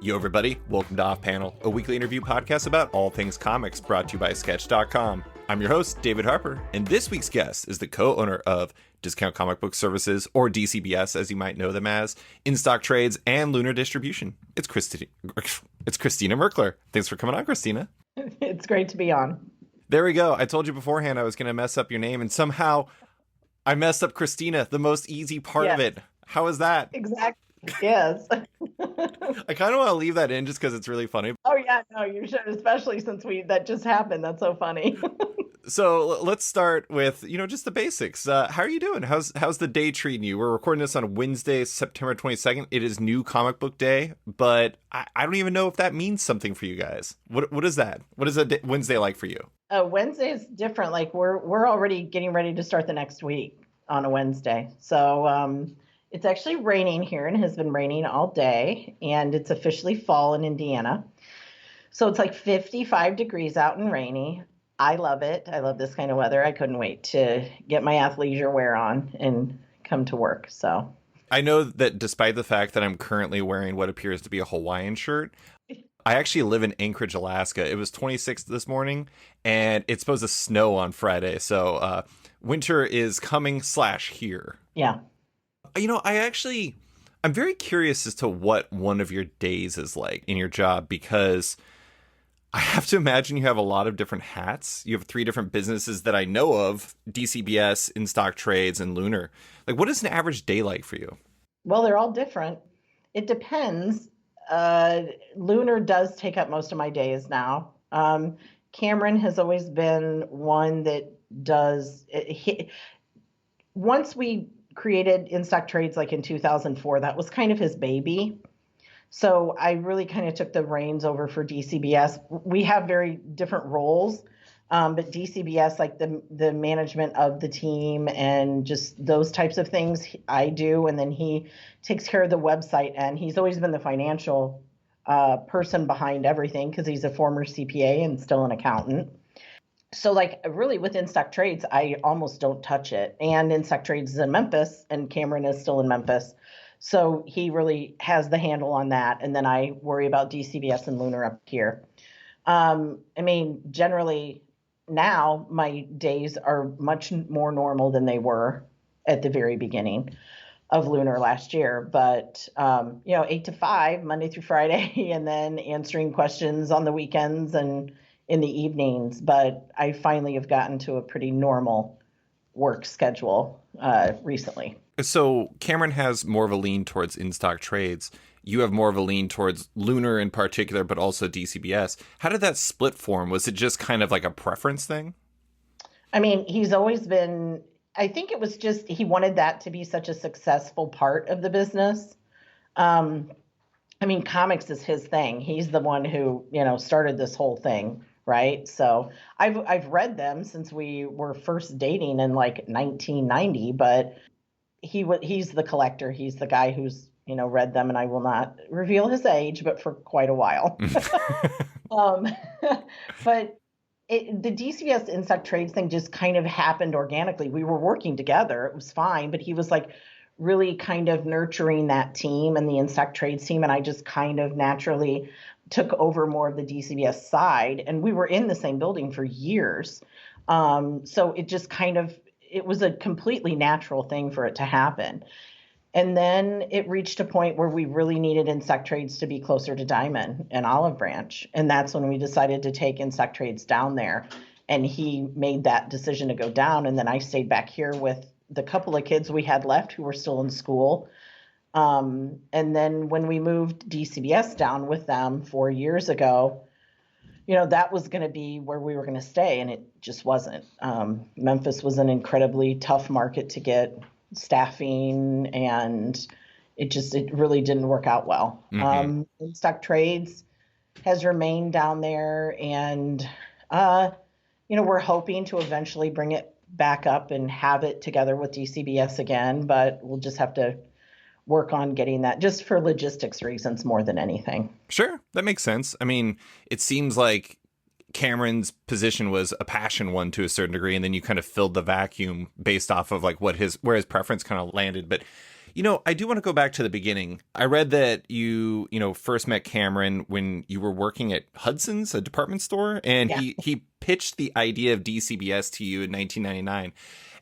Yo, everybody. Welcome to Off Panel, a weekly interview podcast about all things comics brought to you by Sketch.com. I'm your host, David Harper, and this week's guest is the co-owner of Discount Comic Book Services, or DCBS as you might know them as, In Stock Trades, and Lunar Distribution. It's Christina Merkler. Thanks for coming on, Christina. It's great to be on. There we go. I told you beforehand I was going to mess up your name, and somehow I messed up Christina, the most easy part of it. How is that? Exactly. Yes. I kind of want to leave that in just because it's really funny. Oh, yeah. No, you should, especially since that just happened. That's so funny. So let's start with, just the basics. How are you doing? How's the day treating you? We're recording this on Wednesday, September 22nd. It is New Comic Book Day, but I don't even know if that means something for you guys. What is that? What is a Wednesday like for you? Wednesday is different. Like we're already getting ready to start the next week on a Wednesday. So it's actually raining here and has been raining all day, and it's officially fall in Indiana. So it's like 55 degrees out and rainy. I love it. I love this kind of weather. I couldn't wait to get my athleisure wear on and come to work. So I know that despite the fact that I'm currently wearing what appears to be a Hawaiian shirt, I actually live in Anchorage, Alaska. It was 26 this morning, and it's supposed to snow on Friday. So winter is coming / here. Yeah. I'm very curious as to what one of your days is like in your job, because I have to imagine you have a lot of different hats. You have 3 different businesses that I know of: DCBS, In Stock Trades, and Lunar. Like, what is an average day like for you? Well, they're all different. It depends. Lunar does take up most of my days now. Cameron has always been one that does. Once we created In Stock Trades, like in 2004, that was kind of his baby. So I really kind of took the reins over for DCBS. We have very different roles, but DCBS, like the management of the team and just those types of things, I do. And then he takes care of the website, and he's always been the financial person behind everything because he's a former CPA and still an accountant. So like really with In Stock Trades, I almost don't touch it. And In Stock Trades is in Memphis, and Cameron is still in Memphis. So he really has the handle on that. And then I worry about DCBS and Lunar up here. Generally now my days are much more normal than they were at the very beginning of Lunar last year. But, 8 to 5, Monday through Friday, and then answering questions on the weekends and in the evenings. But I finally have gotten to a pretty normal work schedule recently. So Cameron has more of a lean towards In Stock Trades. You have more of a lean towards Lunar in particular, but also DCBS. How did that split form? Was it just kind of like a preference thing? He's always been, I think it was just, he wanted that to be such a successful part of the business. Comics is his thing. He's the one who, started this whole thing. Right. So I've read them since we were first dating in like 1990, but he's the collector. He's the guy who's, read them, and I will not reveal his age, but for quite a while. But the DCBS In Stock Trades thing just kind of happened organically. We were working together. It was fine, but he was like really kind of nurturing that team and the In Stock Trades team. And I just kind of naturally took over more of the DCBS side, and we were in the same building for years. So it just it was a completely natural thing for it to happen. And then it reached a point where we really needed In Stock Trades to be closer to Diamond and Olive Branch. And that's when we decided to take In Stock Trades down there. And he made that decision to go down. And then I stayed back here with the couple of kids we had left who were still in school. And then when we moved DCBS down with them 4 years ago, that was going to be where we were going to stay. And it just wasn't. Memphis was an incredibly tough market to get staffing, and it really didn't work out well. Mm-hmm. In Stock Trades has remained down there, and, we're hoping to eventually bring it back up and have it together with DCBS again, but we'll just have to work on getting that just for logistics reasons more than anything. Sure. That makes sense. It seems like Cameron's position was a passion one to a certain degree, and then you kind of filled the vacuum based off of like where his preference kind of landed. But I do want to go back to the beginning. I read that you first met Cameron when you were working at Hudson's, a department store, and Yeah. he pitched the idea of DCBS to you in 1999.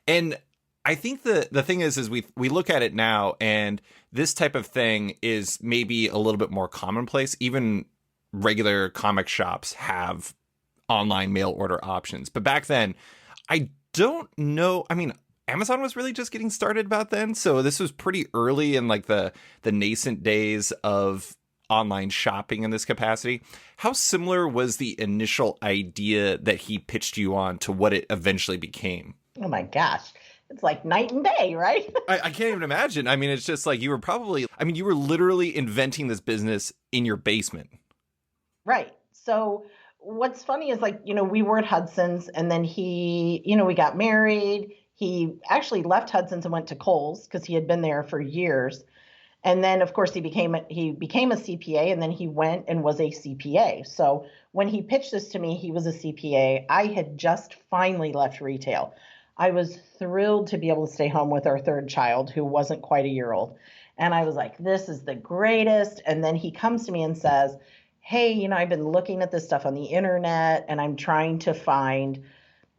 And I think the thing is we look at it now, and this type of thing is maybe a little bit more commonplace. Even regular comic shops have online mail order options. But back then, I don't know. I mean, Amazon was really just getting started about then, so this was pretty early in like the nascent days of online shopping in this capacity. How similar was the initial idea that he pitched you on to what it eventually became? Oh my gosh. It's like night and day, right? I can't even imagine. I mean, it's just like you were literally inventing this business in your basement. Right. So what's funny is like, we were at Hudson's and then we got married. He actually left Hudson's and went to Kohl's because he had been there for years. And then of course he became a CPA, and then he went and was a CPA. So when he pitched this to me, he was a CPA. I had just finally left retail. I was thrilled to be able to stay home with our third child, who wasn't quite a year old. And I was like, this is the greatest. And then he comes to me and says, hey, I've been looking at this stuff on the internet and I'm trying to find,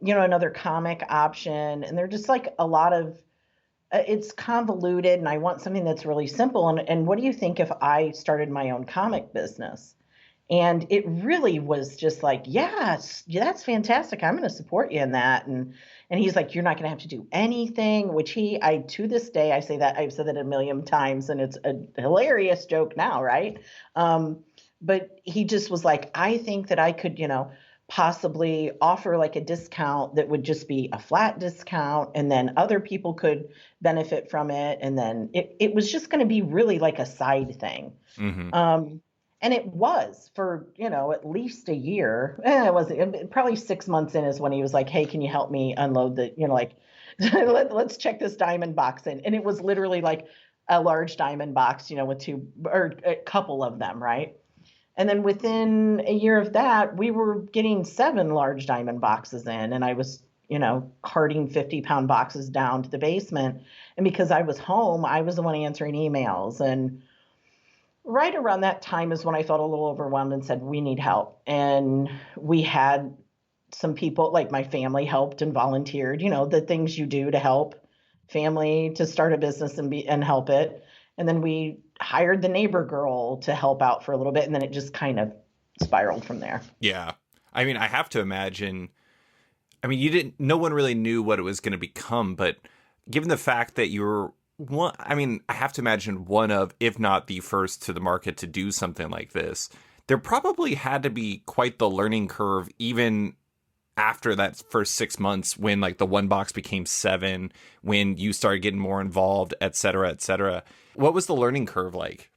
another comic option. And they're just like a lot of, it's convoluted and I want something that's really simple. And what do you think if I started my own comic business? And it really was just like, yes, that's fantastic. I'm going to support you in that. And he's like, you're not going to have to do anything, which to this day, I've said that a million times and it's a hilarious joke now. Right. But he just was like, I think that I could, possibly offer like a discount that would just be a flat discount. And then other people could benefit from it. And then it was just going to be really like a side thing. Mm-hmm. And it was for, at least a year. It wasn't, probably 6 months in is when he was like, hey, can you help me unload the, let's check this diamond box in. And it was literally like a large diamond box, with two or a couple of them. Right. And then within a year of that, we were getting 7 large diamond boxes in. And I was, carting 50-pound boxes down to the basement. And because I was home, I was the one answering emails. And right around that time is when I felt a little overwhelmed and said, we need help. And we had some people, like my family, helped and volunteered, the things you do to help family to start a business and help it. And then we hired the neighbor girl to help out for a little bit. And then it just kind of spiraled from there. Yeah. I mean, I have to imagine, no one really knew what it was going to become, but given the fact that you were I have to imagine one of, if not the first to the market to do something like this, there probably had to be quite the learning curve, even after that first 6 months, when like the one box became 7, when you started getting more involved, et cetera, et cetera. What was the learning curve like?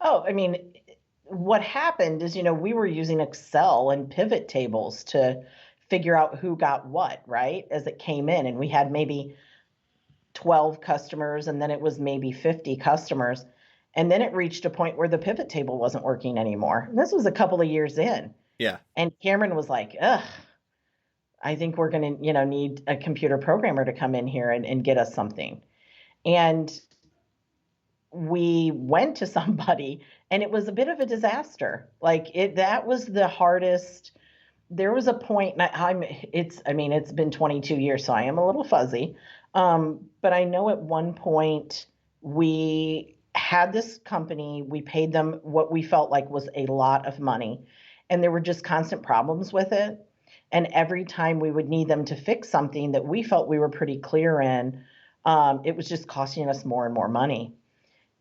Oh, what happened is, we were using Excel and pivot tables to figure out who got what, right? As it came in, and we had maybe 12 customers, and then it was maybe 50 customers. And then it reached a point where the pivot table wasn't working anymore. And this was a couple of years in. Yeah. And Cameron was like, ugh, I think we're going to, need a computer programmer to come in here and get us something. And we went to somebody, and it was a bit of a disaster. That was the hardest. There was a point, and it's been 22 years, so I am a little fuzzy. But I know at one point we had this company, we paid them what we felt like was a lot of money, and there were just constant problems with it. And every time we would need them to fix something that we felt we were pretty clear in, it was just costing us more and more money.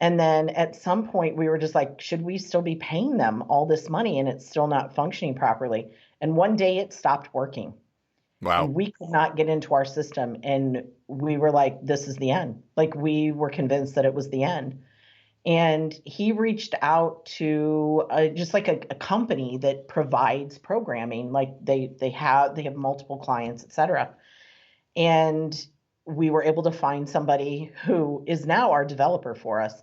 And then at some point we were just like, should we still be paying them all this money and it's still not functioning properly? And one day it stopped working. Wow. And we could not get into our system. And we were like, this is the end. Like, we were convinced that it was the end. And he reached out to just like a company that provides programming. Like they have multiple clients, et cetera. And we were able to find somebody who is now our developer for us.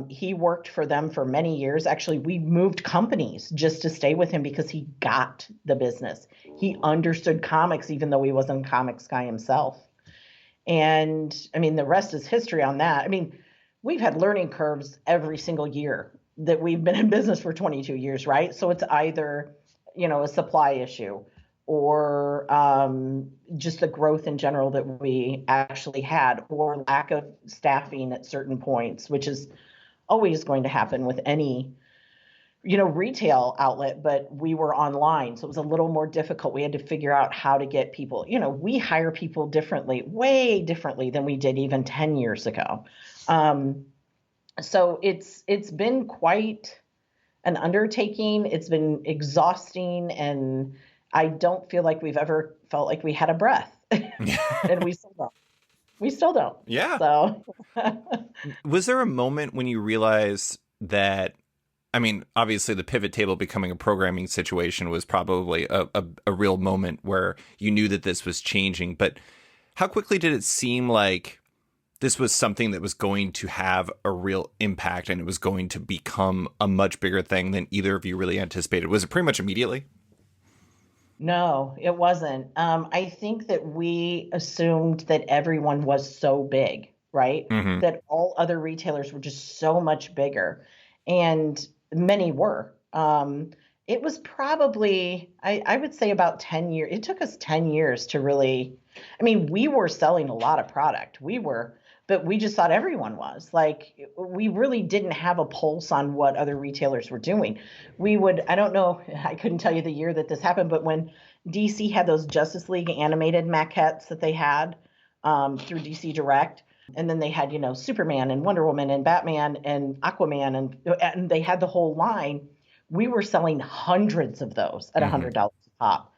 He worked for them for many years. Actually, we moved companies just to stay with him because he got the business. He understood comics, even though he wasn't a comics guy himself. And I mean, the rest is history on that. I mean, we've had learning curves every single year that we've been in business for 22 years, right? So it's either, a supply issue or just the growth in general that we actually had, or lack of staffing at certain points, which is always going to happen with any retail outlet, but we were online. So it was a little more difficult. We had to figure out how to get people, we hire people differently, way differently than we did even 10 years ago. So it's been quite an undertaking. It's been exhausting, and I don't feel like we've ever felt like we had a breath. And we still don't. We still don't. Yeah. So was there a moment when you realized that, I mean, obviously the pivot table becoming a programming situation was probably a real moment where you knew that this was changing, but how quickly did it seem like this was something that was going to have a real impact and it was going to become a much bigger thing than either of you really anticipated? Was it pretty much immediately? No, it wasn't. I think that we assumed that everyone was so big, right? Mm-hmm. That all other retailers were just so much bigger. And many were. It was probably, I would say about 10 years. It took us 10 years to really, I mean, we were selling a lot of product. But we just thought everyone was. Like, we really didn't have a pulse on what other retailers were doing. I don't know, I couldn't tell you the year that this happened, but when DC had those Justice League animated maquettes that they had through DC Direct, and then they had, Superman and Wonder Woman and Batman and Aquaman, and they had the whole line. We were selling hundreds of those at $100 a pop.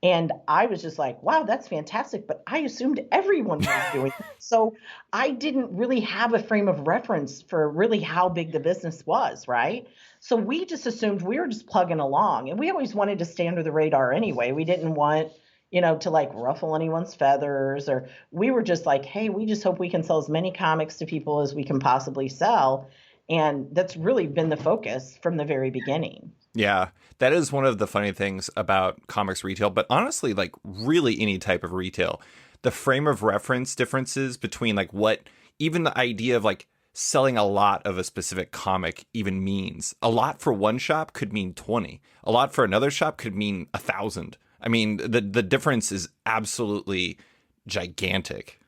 And I was just like, wow, that's fantastic. But I assumed everyone was doing it. So I didn't really have a frame of reference for really how big the business was, right? So we just assumed we were just plugging along. And we always wanted to stay under the radar anyway. We didn't want, to like ruffle anyone's feathers, or we were just like, hey, we just hope we can sell as many comics to people as we can possibly sell. And that's really been the focus from the very beginning. Yeah, that is one of the funny things about comics retail, but honestly, like really any type of retail, the frame of reference differences between like what even the idea of like selling a lot of a specific comic even means. A lot for one shop could mean 20. A lot for another shop could mean 1,000. I mean, the difference is absolutely gigantic.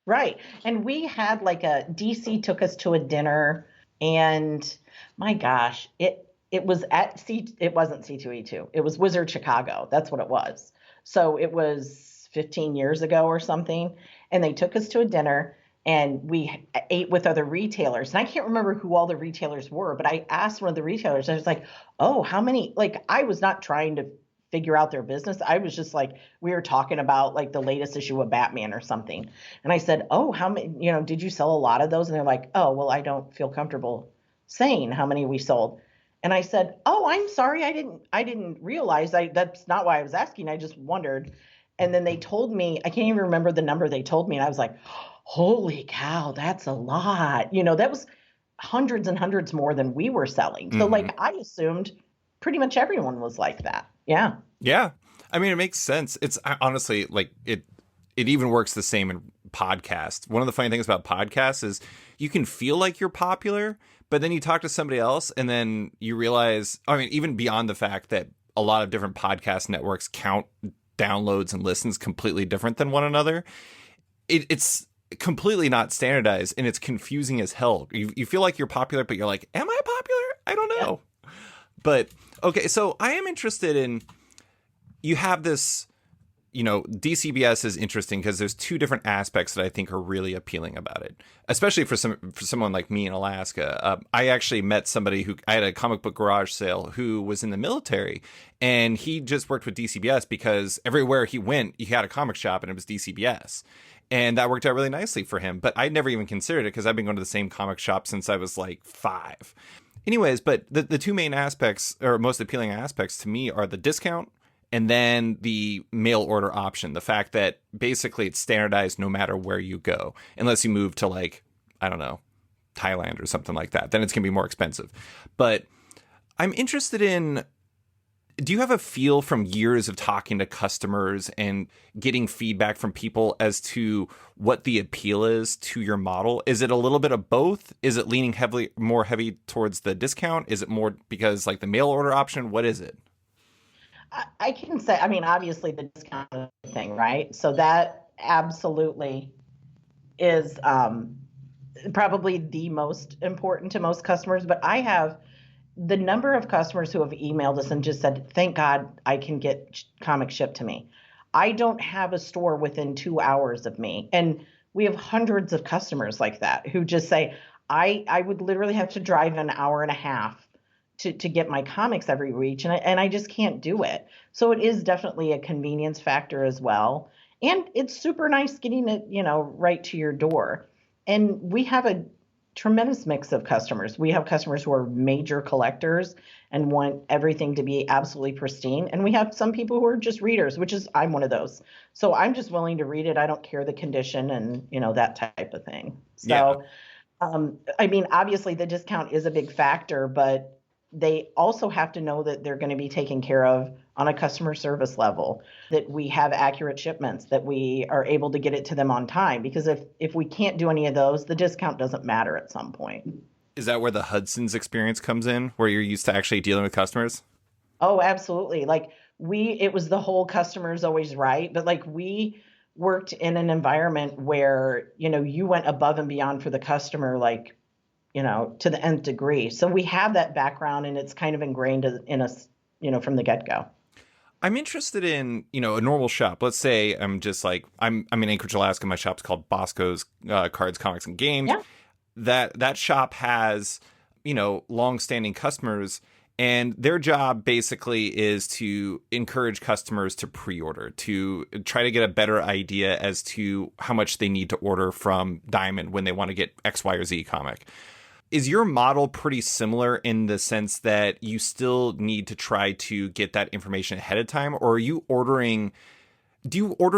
Right. And we had like DC took us to a dinner, and my gosh, it was it wasn't C2E2. It was Wizard Chicago. That's what it was. So it was 15 years ago or something. And they took us to a dinner, and we ate with other retailers. And I can't remember who all the retailers were, but I asked one of the retailers, I was like, oh, how many, like, I was not trying to figure out their business. I was just like, we were talking about like the latest issue of Batman or something. And I said, oh, how many, did you sell a lot of those? And they're like, oh, well, I don't feel comfortable saying how many we sold. And I said, oh, I'm sorry. I didn't realize. That's not why I was asking. I just wondered. And then they told me, I can't even remember the number they told me. And I was like, holy cow, that's a lot. That was hundreds and hundreds more than we were selling. So like, I assumed pretty much everyone was like that. Yeah. Yeah. I mean, it makes sense. It's honestly like it even works the same in podcasts. One of the funny things about podcasts is you can feel like you're popular, but then you talk to somebody else and then you realize, I mean, even beyond the fact that a lot of different podcast networks count downloads and listens completely different than one another, it's completely not standardized, and it's confusing as hell. You feel like you're popular, but you're like, am I popular? I don't know. Yeah. But okay, so I am interested in, you have this, DCBS is interesting because there's two different aspects that I think are really appealing about it, especially for someone like me in Alaska. I actually met somebody I had a comic book garage sale who was in the military, and he just worked with DCBS because everywhere he went, he had a comic shop and it was DCBS. And that worked out really nicely for him. But I'd never even considered it because I've been going to the same comic shop since I was like 5. Anyways, but the two main aspects, or most appealing aspects to me, are the discount and then the mail order option. The fact that basically it's standardized no matter where you go, unless you move to like, I don't know, Thailand or something like that. Then it's going to be more expensive. But I'm interested in Do you have a feel from years of talking to customers and getting feedback from people as to what the appeal is to your model? Is it a little bit of both? Is it leaning more heavy towards the discount? Is it more because like the mail order option? What is it? I can say, I mean, obviously the discount thing, right? So that absolutely is probably the most important to most customers. But I have the number of customers who have emailed us and just said, thank God I can get comics shipped to me. I don't have a store within 2 hours of me. And we have hundreds of customers like that who just say, I would literally have to drive an hour and a half to get my comics every week. And I just can't do it. So it is definitely a convenience factor as well. And it's super nice getting it, right to your door. And we have a tremendous mix of customers. We have customers who are major collectors and want everything to be absolutely pristine. And we have some people who are just readers, I'm one of those. So I'm just willing to read it. I don't care the condition and, that type of thing. So, I mean, obviously the discount is a big factor, but they also have to know that they're going to be taken care of on a customer service level, that we have accurate shipments, that we are able to get it to them on time. Because if we can't do any of those, the discount doesn't matter at some point. Is that where the Hudson's experience comes in, where you're used to actually dealing with customers? Oh, absolutely. Like it was the whole customer's always right. But like we worked in an environment where, you went above and beyond for the customer, like, to the nth degree. So we have that background and it's kind of ingrained in us, from the get-go. I'm interested in, a normal shop. Let's say I'm in Anchorage, Alaska. My shop's called Bosco's Cards, Comics, and Games. Yeah. That shop has, long-standing customers, and their job basically is to encourage customers to pre-order, to try to get a better idea as to how much they need to order from Diamond when they want to get X, Y, or Z comic. Is your model pretty similar in the sense that you still need to try to get that information ahead of time? Or do you order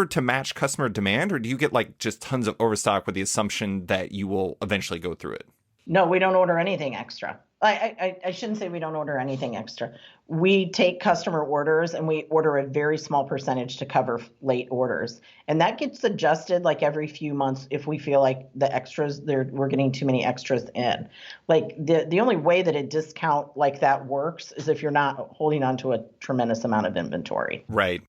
to match customer demand, or do you get like just tons of overstock with the assumption that you will eventually go through it? No, we don't order anything extra. I shouldn't say we don't order anything extra. We take customer orders and we order a very small percentage to cover late orders. And that gets adjusted like every few months if we feel like the extras, we're getting too many extras in. Like the only way that a discount like that works is if you're not holding on to a tremendous amount of inventory. Right.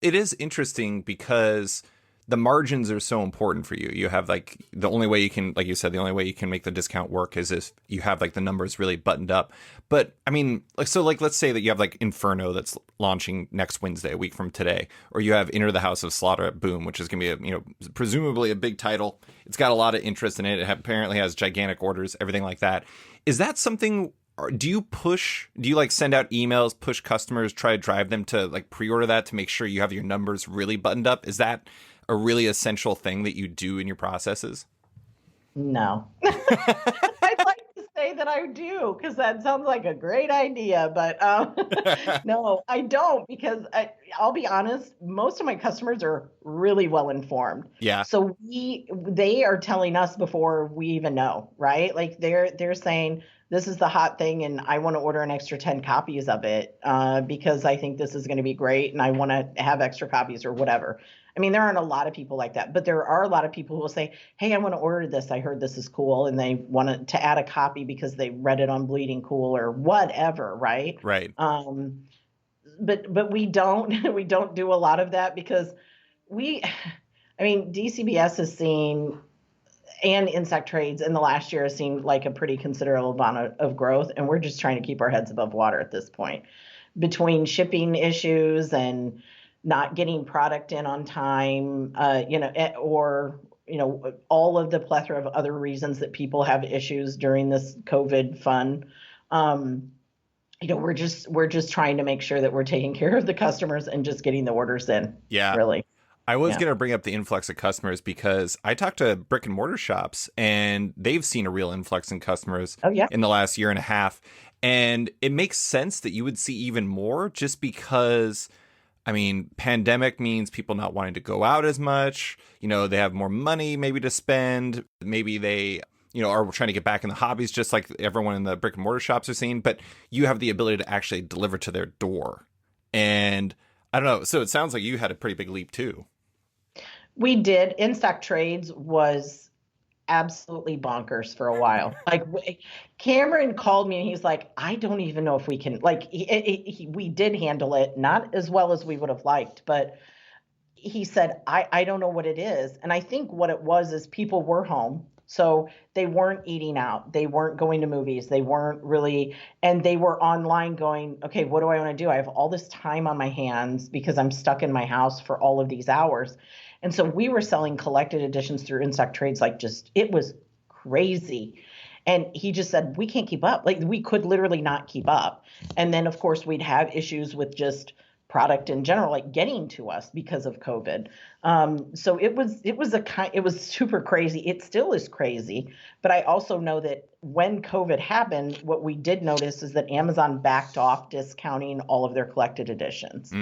It is interesting because the margins are so important for you. You have like the only way you can, like you said, the only way you can make the discount work is if you have like the numbers really buttoned up. But I mean, let's say that you have like Inferno that's launching next Wednesday, a week from today, or you have Enter the House of Slaughter at Boom, which is going to be presumably a big title. It's got a lot of interest in it. It apparently has gigantic orders, everything like that. Is that something? Do you like send out emails, push customers, try to drive them to like pre-order that to make sure you have your numbers really buttoned up? Is that a really essential thing that you do in your processes? No. I'd like to say that I do, because that sounds like a great idea, but no, I don't, because I'll be honest, most of my customers are really well informed. Yeah. So they are telling us before we even know, right? Like they're saying, this is the hot thing and I want to order an extra 10 copies of it because I think this is going to be great and I want to have extra copies or whatever. I mean, there aren't a lot of people like that, but there are a lot of people who will say, hey, I want to order this. I heard this is cool. And they want to add a copy because they read it on Bleeding Cool or whatever. Right. Right. But we don't do a lot of that because DCBS has seen, and insect trades in the last year has seen like a pretty considerable amount of growth. And we're just trying to keep our heads above water at this point between shipping issues and not getting product in on time, or all of the plethora of other reasons that people have issues during this COVID fun. We're just trying to make sure that we're taking care of the customers and just getting the orders in. Yeah, really. I was going to bring up the influx of customers because I talked to brick and mortar shops and they've seen a real influx in customers in the last year and a half. And it makes sense that you would see even more just because, pandemic means people not wanting to go out as much. They have more money maybe to spend. Maybe they, are trying to get back in the hobbies just like everyone in the brick and mortar shops are seeing. But you have the ability to actually deliver to their door. And I don't know. So it sounds like you had a pretty big leap too. We did. In-stock trades was absolutely bonkers for a while. Cameron called me and he's like, I don't even know if we can, we did handle it, not as well as we would have liked, but he said, I don't know what it is. And I think what it was is people were home. So they weren't eating out. They weren't going to movies. They weren't really, and they were online going, okay, what do I want to do? I have all this time on my hands because I'm stuck in my house for all of these hours. And so we were selling collected editions through in-stock trades, it was crazy. And he just said, we can't keep up. Like we could literally not keep up. And then of course we'd have issues with just product in general, like getting to us because of COVID. So it was super crazy. It still is crazy. But I also know that when COVID happened, what we did notice is that Amazon backed off discounting all of their collected editions.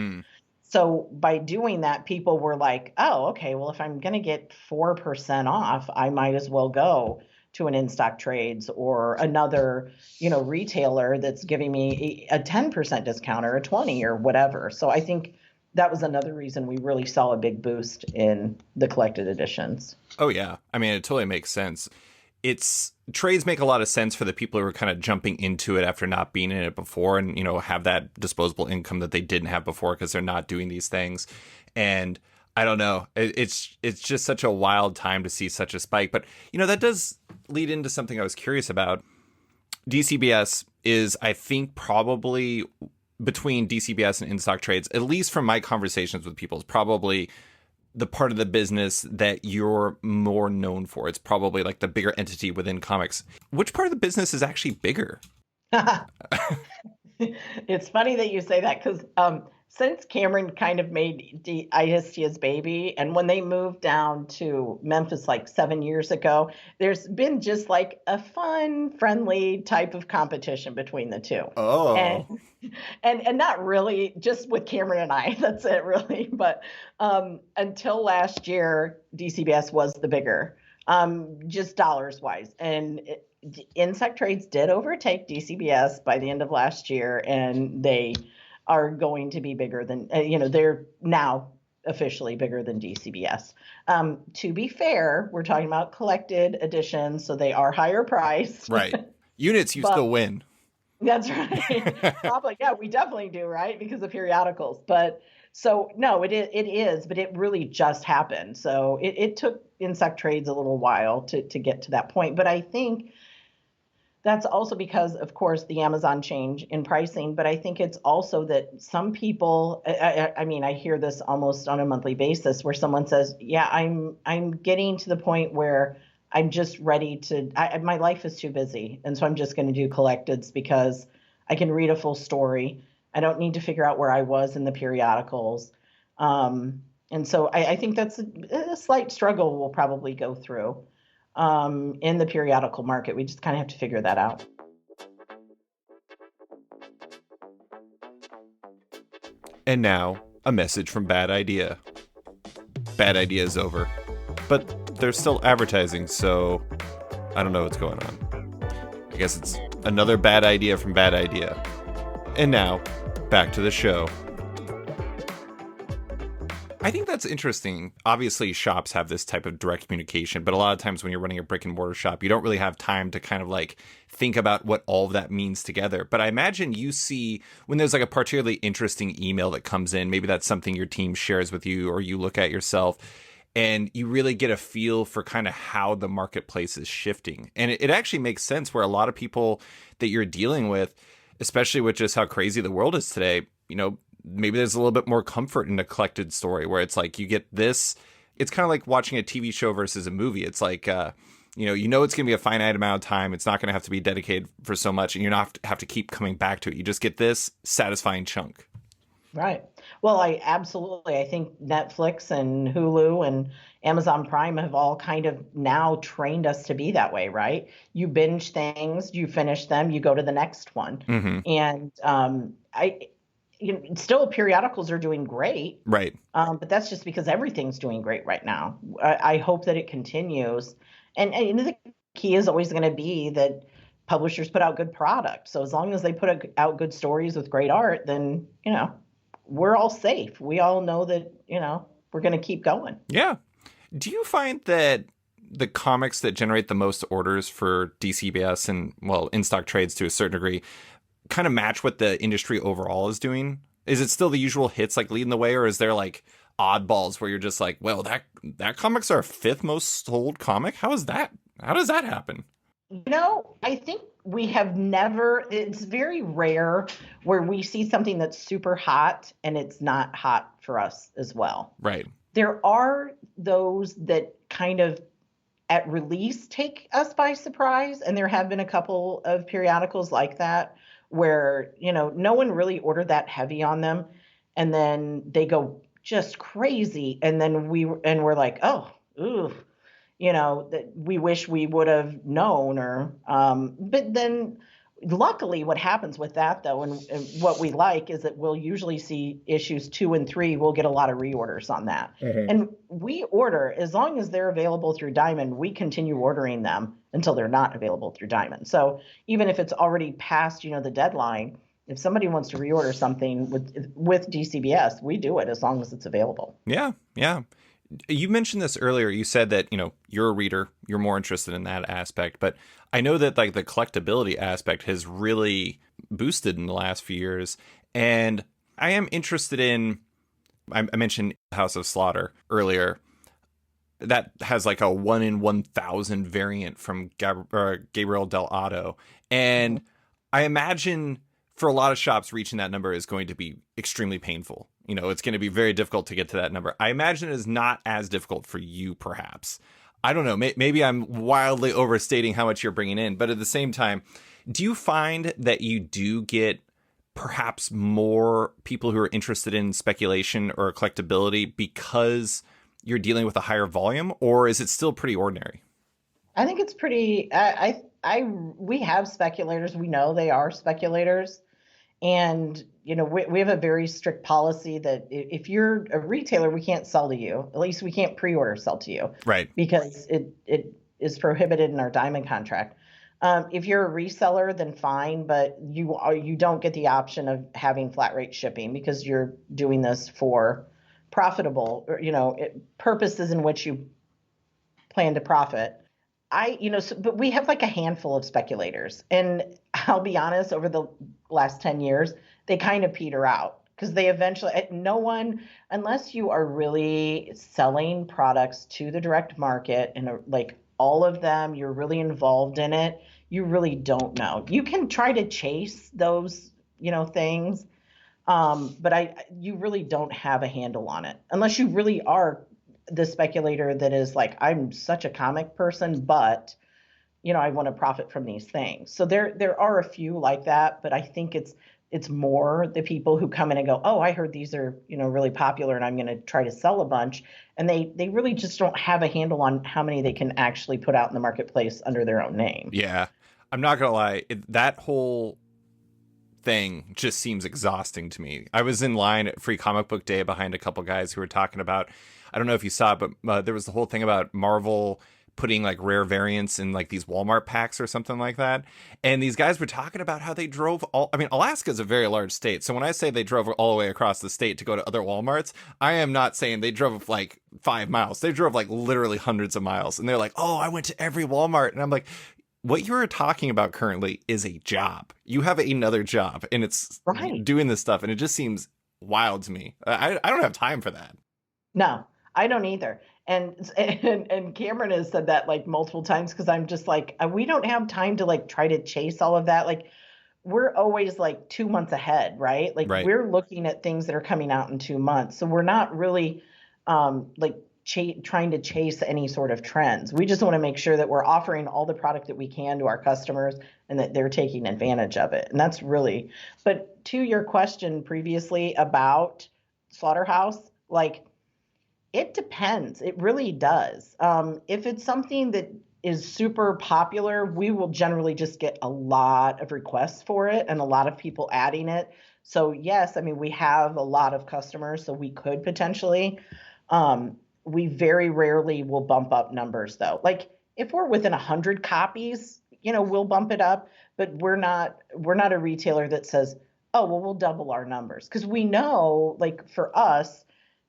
So by doing that, people were like, oh, okay, well, if I'm going to get 4% off, I might as well go to an in-stock trades or another, retailer that's giving me a 10% discount or a 20 or whatever. So I think that was another reason we really saw a big boost in the collected editions. Oh yeah. I mean, it totally makes sense. Trades make a lot of sense for the people who are kind of jumping into it after not being in it before and, have that disposable income that they didn't have before because they're not doing these things. And I don't know. It's just such a wild time to see such a spike. But, that does lead into something I was curious about. DCBS is, I think, probably between DCBS and in-stock trades, at least from my conversations with people, is probably the part of the business that you're more known for. It's probably like the bigger entity within comics. Which part of the business is actually bigger? It's funny that you say that because since Cameron kind of made IST his baby, and when they moved down to Memphis like 7 years ago, there's been just like a fun, friendly type of competition between the two. Oh. And not really just with Cameron and I, that's it really. But until last year, DCBS was the bigger, just dollars wise. And in-stock trades did overtake DCBS by the end of last year, and they are going to be bigger than, they're now officially bigger than DCBS. To be fair, we're talking about collected editions, so they are higher priced. Right. Units, you still win. That's right. Probably, yeah, we definitely do, right? Because of periodicals. But so, no, it is, but it really just happened. So it took in-stock trades a little while to get to that point. But I think that's also because, of course, the Amazon change in pricing, but I think it's also that some people, I mean, I hear this almost on a monthly basis where someone says, yeah, I'm getting to the point where I'm just ready to, my life is too busy. And so I'm just going to do collecteds because I can read a full story. I don't need to figure out where I was in the periodicals. And so I think that's a slight struggle we'll probably go through. In the periodical market. We just kind of have to figure that out. And now, a message from Bad Idea. Bad Idea is over. But they're still advertising, so I don't know what's going on. I guess it's another bad idea from Bad Idea. And now, back to the show. I think that's interesting. Obviously, shops have this type of direct communication, but a lot of times when you're running a brick and mortar shop, you don't really have time to kind of like think about what all of that means together. But I imagine you see when there's like a particularly interesting email that comes in, maybe that's something your team shares with you or you look at yourself, and you really get a feel for kind of how the marketplace is shifting. And it actually makes sense where a lot of people that you're dealing with, especially with just how crazy the world is today, maybe there's a little bit more comfort in a collected story where it's like you get this. It's kind of like watching a TV show versus a movie. It's like, it's going to be a finite amount of time. It's not going to have to be dedicated for so much, and you're not have to keep coming back to it. You just get this satisfying chunk. Right. Well, I think Netflix and Hulu and Amazon Prime have all kind of now trained us to be that way, right? You binge things, you finish them, you go to the next one. Mm-hmm. And still periodicals are doing great. Right. But that's just because everything's doing great right now. I hope that it continues. And the key is always going to be that publishers put out good product. So as long as they put out good stories with great art, then, we're all safe. We all know that, we're going to keep going. Yeah. Do you find that the comics that generate the most orders for DCBS and, well, in stock trades to a certain degree kind of match what the industry overall is doing? Is it still the usual hits like leading the way, or is there like oddballs where you're just like, well, that comic's our fifth most sold comic? How does that happen? I think we have never, it's very rare where we see something that's super hot and it's not hot for us as well. Right. There are those that kind of at release take us by surprise. And there have been a couple of periodicals like that where, no one really ordered that heavy on them. And then they go just crazy. And then we're like, oh, ooh, that we wish we would have known but then luckily what happens with that though, and what we like is that we'll usually see issues 2 and 3, we'll get a lot of reorders on that. Mm-hmm. And we order, as long as they're available through Diamond, we continue ordering them until they're not available through Diamond. So even if it's already past, the deadline, if somebody wants to reorder something with DCBS, we do it as long as it's available. Yeah. Yeah. You mentioned this earlier. You said that, you're a reader, you're more interested in that aspect, but I know that like the collectability aspect has really boosted in the last few years. And I am interested in, I mentioned House of Slaughter earlier. That has like a 1 in 1,000 variant from Gabriel Del Otto. And I imagine for a lot of shops, reaching that number is going to be extremely painful. It's going to be very difficult to get to that number. I imagine it is not as difficult for you, perhaps. I don't know. Maybe I'm wildly overstating how much you're bringing in. But at the same time, do you find that you do get perhaps more people who are interested in speculation or collectability because you're dealing with a higher volume? Or is it still pretty ordinary? I think it's pretty... we have speculators. We know they are speculators. And, we have a very strict policy that if you're a retailer, we can't sell to you. At least we can't pre-order sell to you. Right. Because it is prohibited in our Diamond contract. If you're a reseller, then fine, but you don't get the option of having flat rate shipping because you're doing this for profitable, purposes in which you plan to profit. But we have like a handful of speculators, and I'll be honest, over the last 10 years, they kind of peter out because they eventually, no one, unless you are really selling products to the direct market and like all of them, you're really involved in it, you really don't know. You can try to chase those, things, but you really don't have a handle on it unless you really are the speculator that is like, I'm such a comic person, but I want to profit from these things. So there are a few like that, but I think it's more the people who come in and go, oh, I heard these are, really popular and I'm going to try to sell a bunch. And they really just don't have a handle on how many they can actually put out in the marketplace under their own name. Yeah. I'm not going to lie. That whole thing just seems exhausting to me. I was in line at Free Comic Book Day behind a couple guys who were talking about, I don't know if you saw it, but there was the whole thing about Marvel putting like rare variants in like these Walmart packs or something like that. And these guys were talking about how they drove Alaska is a very large state. So when I say they drove all the way across the state to go to other Walmarts, I am not saying they drove like 5 miles. They drove like literally hundreds of miles. And they're like, oh, I went to every Walmart. And I'm like, what you're talking about currently is a job. You have another job and it's right. Doing this stuff. And it just seems wild to me. I don't have time for that. No, I don't either. And Cameron has said that like multiple times because I'm just like, we don't have time to like try to chase all of that. Like we're always like 2 months ahead, right? Like right. We're looking at things that are coming out in 2 months. So we're not really trying to chase any sort of trends. We just want to make sure that we're offering all the product that we can to our customers and that they're taking advantage of it. And that's really, but to your question previously about Slaughterhouse, like, it depends. It really does. If it's something that is super popular, we will generally just get a lot of requests for it and a lot of people adding it. So yes, I mean, we have a lot of customers, so we could potentially. We very rarely will bump up numbers though. Like if we're within 100 copies, we'll bump it up, but we're not a retailer that says, oh, well, we'll double our numbers. Because we know, like for us,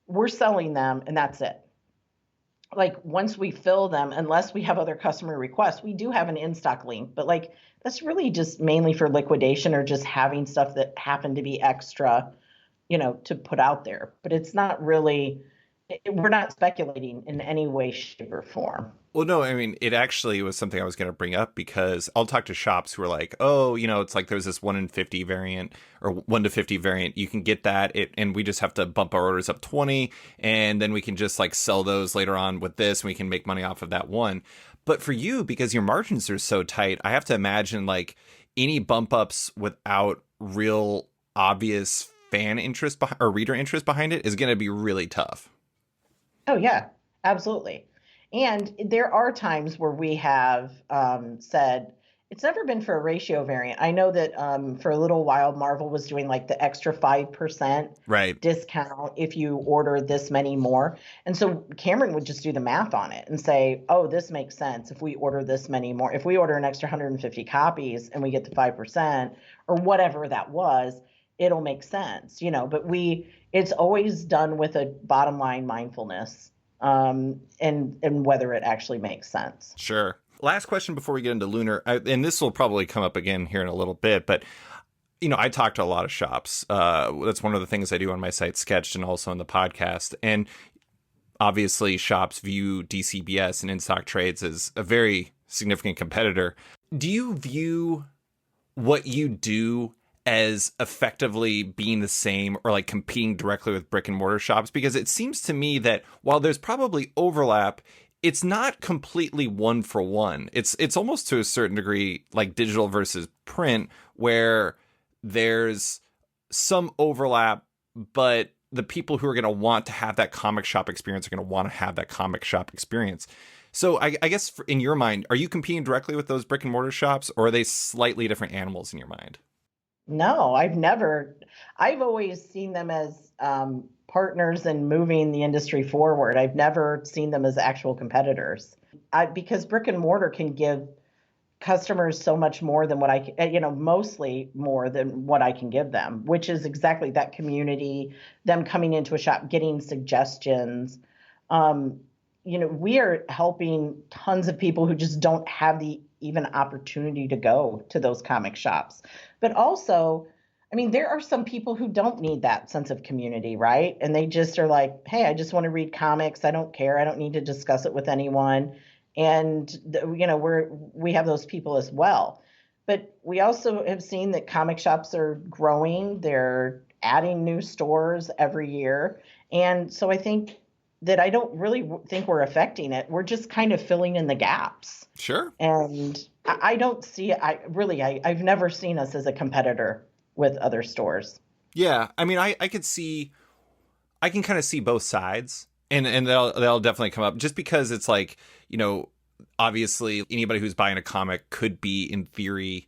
we're selling them and that's it. Like once we fill them, unless we have other customer requests, we do have an in-stock link, but like that's really just mainly for liquidation or just having stuff that happened to be extra, to put out there. But it's not really, we're not speculating in any way, shape, or form. Well, no, I mean, it actually was something I was going to bring up because I'll talk to shops who are like, oh, it's like there's this 1 in 50 variant or 1 to 50 variant. You can get that, and we just have to bump our orders up 20, and then we can just like sell those later on with this, and we can make money off of that one. But for you, because your margins are so tight, I have to imagine like any bump ups without real obvious fan interest or reader interest behind it is going to be really tough. Oh, yeah, absolutely. And there are times where we have said it's never been for a ratio variant. I know that for a little while, Marvel was doing like the extra 5% Right. discount if you order this many more. And so Cameron would just do the math on it and say, oh, this makes sense if we order this many more. If we order an extra 150 copies and we get the 5% or whatever that was, it'll make sense, but it's always done with a bottom line mindfulness, and whether it actually makes sense. Sure. Last question before we get into Lunar, and this will probably come up again here in a little bit, but I talk to a lot of shops. That's one of the things I do on my site, Sketched, and also on the podcast. And obviously, shops view DCBS and in-stock trades as a very significant competitor. Do you view what you do as effectively being the same or like competing directly with brick and mortar shops? Because it seems to me that while there's probably overlap, it's not completely one for one. It's almost to a certain degree like digital versus print, where there's some overlap, but the people who are going to want to have that comic shop experience are going to want to have that comic shop experience. So I guess in your mind, are you competing directly with those brick and mortar shops, or are they slightly different animals in your mind? No, I've always seen them as partners in moving the industry forward. I've never seen them as actual competitors. Because brick and mortar can give customers so much more than what mostly more than what I can give them, which is exactly that community, them coming into a shop, getting suggestions. We are helping tons of people who just don't have the even opportunity to go to those comic shops. But also, there are some people who don't need that sense of community, right? And they just are like, hey, I just want to read comics. I don't care. I don't need to discuss it with anyone. And, we have those people as well. But we also have seen that comic shops are growing. They're adding new stores every year. And so I think that I don't really think we're affecting it. We're just kind of filling in the gaps. Sure. And I don't see it. I've never seen us as a competitor with other stores. Yeah. I can kind of see both sides, and they'll definitely come up, just because it's like, obviously anybody who's buying a comic could be, in theory,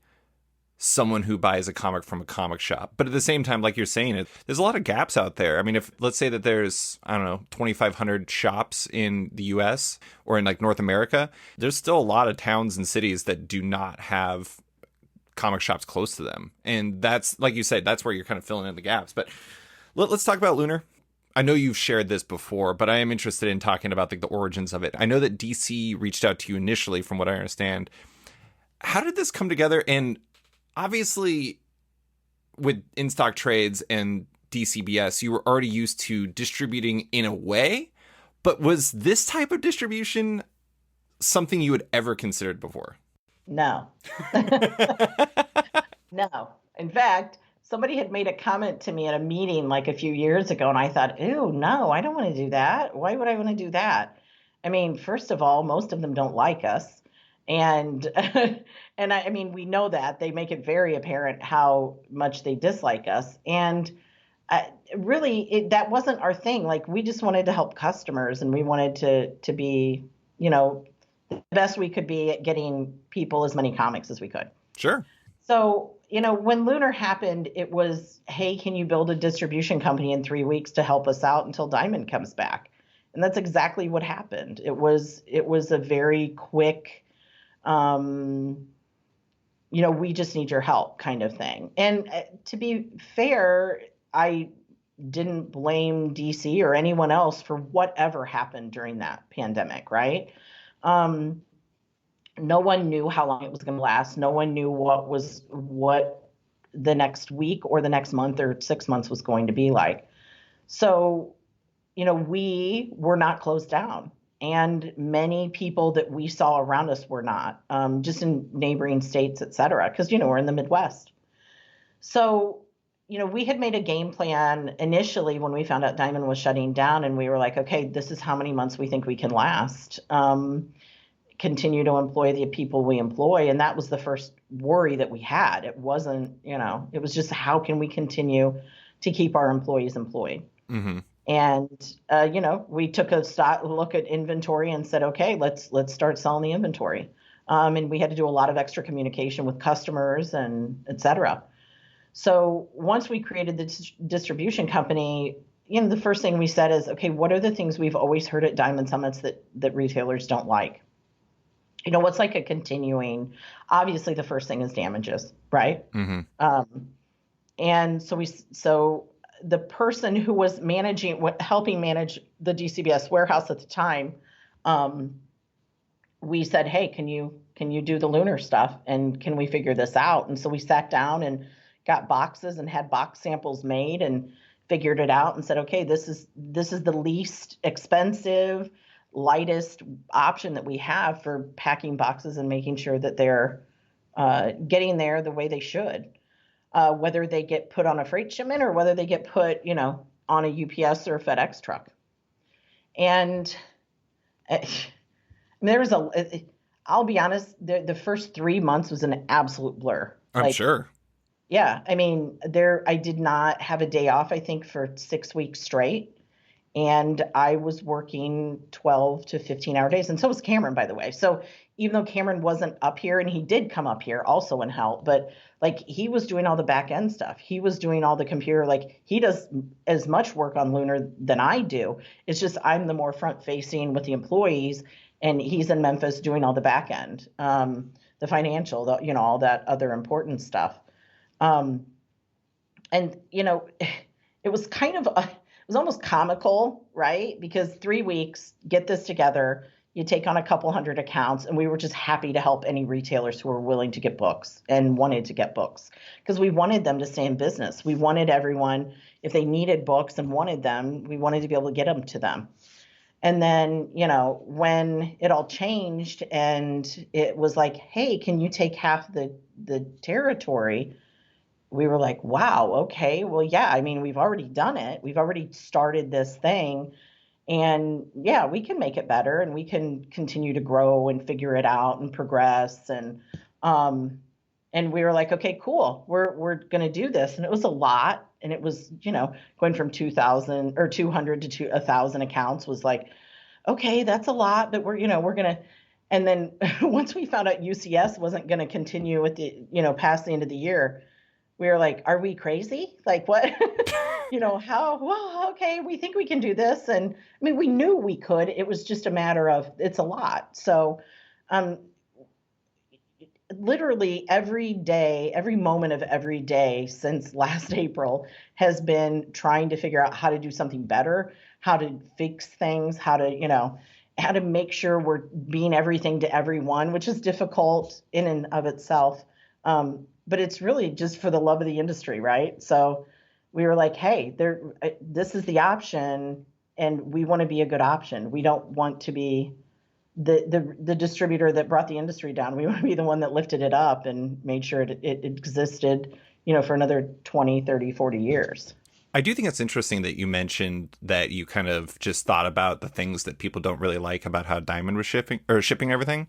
someone who buys a comic from a comic shop. But at the same time, like you're saying, there's a lot of gaps out there. If let's say that there's, I don't know, 2,500 shops in the US or in like North America, there's still a lot of towns and cities that do not have comic shops close to them. And that's, like you said, that's where you're kind of filling in the gaps. But let's talk about Lunar. I know you've shared this before, but I am interested in talking about the origins of it. I know that DC reached out to you initially, from what I understand. How did this come together? And obviously, with in-stock trades and DCBS, you were already used to distributing in a way, but was this type of distribution something you had ever considered before? No. No. In fact, somebody had made a comment to me at a meeting like a few years ago, and I thought, ew, no, I don't want to do that. Why would I want to do that? First of all, most of them don't like us. And we know that. They make it very apparent how much they dislike us. And really, that wasn't our thing. Like, we just wanted to help customers, and we wanted to be, the best we could be at getting people as many comics as we could. Sure. So, when Lunar happened, it was, hey, can you build a distribution company in 3 weeks to help us out until Diamond comes back? And that's exactly what happened. It was a very quick, we just need your help kind of thing. And to be fair, I didn't blame DC or anyone else for whatever happened during that pandemic, right? Um, no one knew how long it was going to last. No one knew what the next week or the next month or 6 months was going to be like. So, we were not closed down. And many people that we saw around us were not, just in neighboring states, et cetera, because, we're in the Midwest. So, we had made a game plan initially when we found out Diamond was shutting down, and we were like, okay, this is how many months we think we can last, continue to employ the people we employ. And that was the first worry that we had. It wasn't, it was just how can we continue to keep our employees employed? Mm-hmm. And, we took a look at inventory and said, okay, let's start selling the inventory. And we had to do a lot of extra communication with customers and et cetera. So once we created the distribution company, the first thing we said is, okay, what are the things we've always heard at Diamond Summits that retailers don't like? What's like a continuing, obviously the first thing is damages, right? Mm-hmm. And so the person who was helping manage the DCBS warehouse at the time, we said, hey, can you do the Lunar stuff, and can we figure this out? And so we sat down and got boxes and had box samples made and figured it out and said, okay, this is the least expensive, lightest option that we have for packing boxes and making sure that they're getting there the way they should, whether they get put on a freight shipment or whether they get put, on a UPS or a FedEx truck. And I'll be honest, the first 3 months was an absolute blur. I'm sure. Yeah. I mean, I did not have a day off, I think, for 6 weeks straight. And I was working 12 to 15-hour days. And so was Cameron, by the way. So even though Cameron wasn't up here, and he did come up here also and help, but like he was doing all the back end stuff. He was doing all the computer, like he does as much work on Lunar than I do. It's just I'm the more front facing with the employees, and he's in Memphis doing all the back end, the financial, all that other important stuff. And, it was it was almost comical, right? Because 3 weeks, get this together, you take on a couple hundred accounts, and we were just happy to help any retailers who were willing to get books and wanted to get books, because we wanted them to stay in business. We wanted everyone, if they needed books and wanted them, we wanted to be able to get them to them. And then, when it all changed and it was like, hey, can you take half the territory? We were like, wow, okay, well, yeah, I mean, we've already done it. We've already started this thing. And yeah, we can make it better, and we can continue to grow and figure it out and progress. And we were like, okay, cool, we're going to do this. And it was a lot. And it was, going from 2,000 or 200 to 1,000 accounts was like, okay, that's a lot, but we're going to. And then once we found out UCS wasn't going to continue with the, past the end of the year, we were like, are we crazy? Like what, how, well, okay, we think we can do this. And I mean, we knew we could, it was just a matter of, it's a lot. So, literally every day, every moment of every day since last April has been trying to figure out how to do something better, how to fix things, how to make sure we're being everything to everyone, which is difficult in and of itself. But it's really just for the love of the industry, right? So we were like, hey, this is the option, and we want to be a good option. We don't want to be the distributor that brought the industry down. We want to be the one that lifted it up and made sure it existed, for another 20, 30, 40 years. I do think it's interesting that you mentioned that you kind of just thought about the things that people don't really like about how Diamond was shipping everything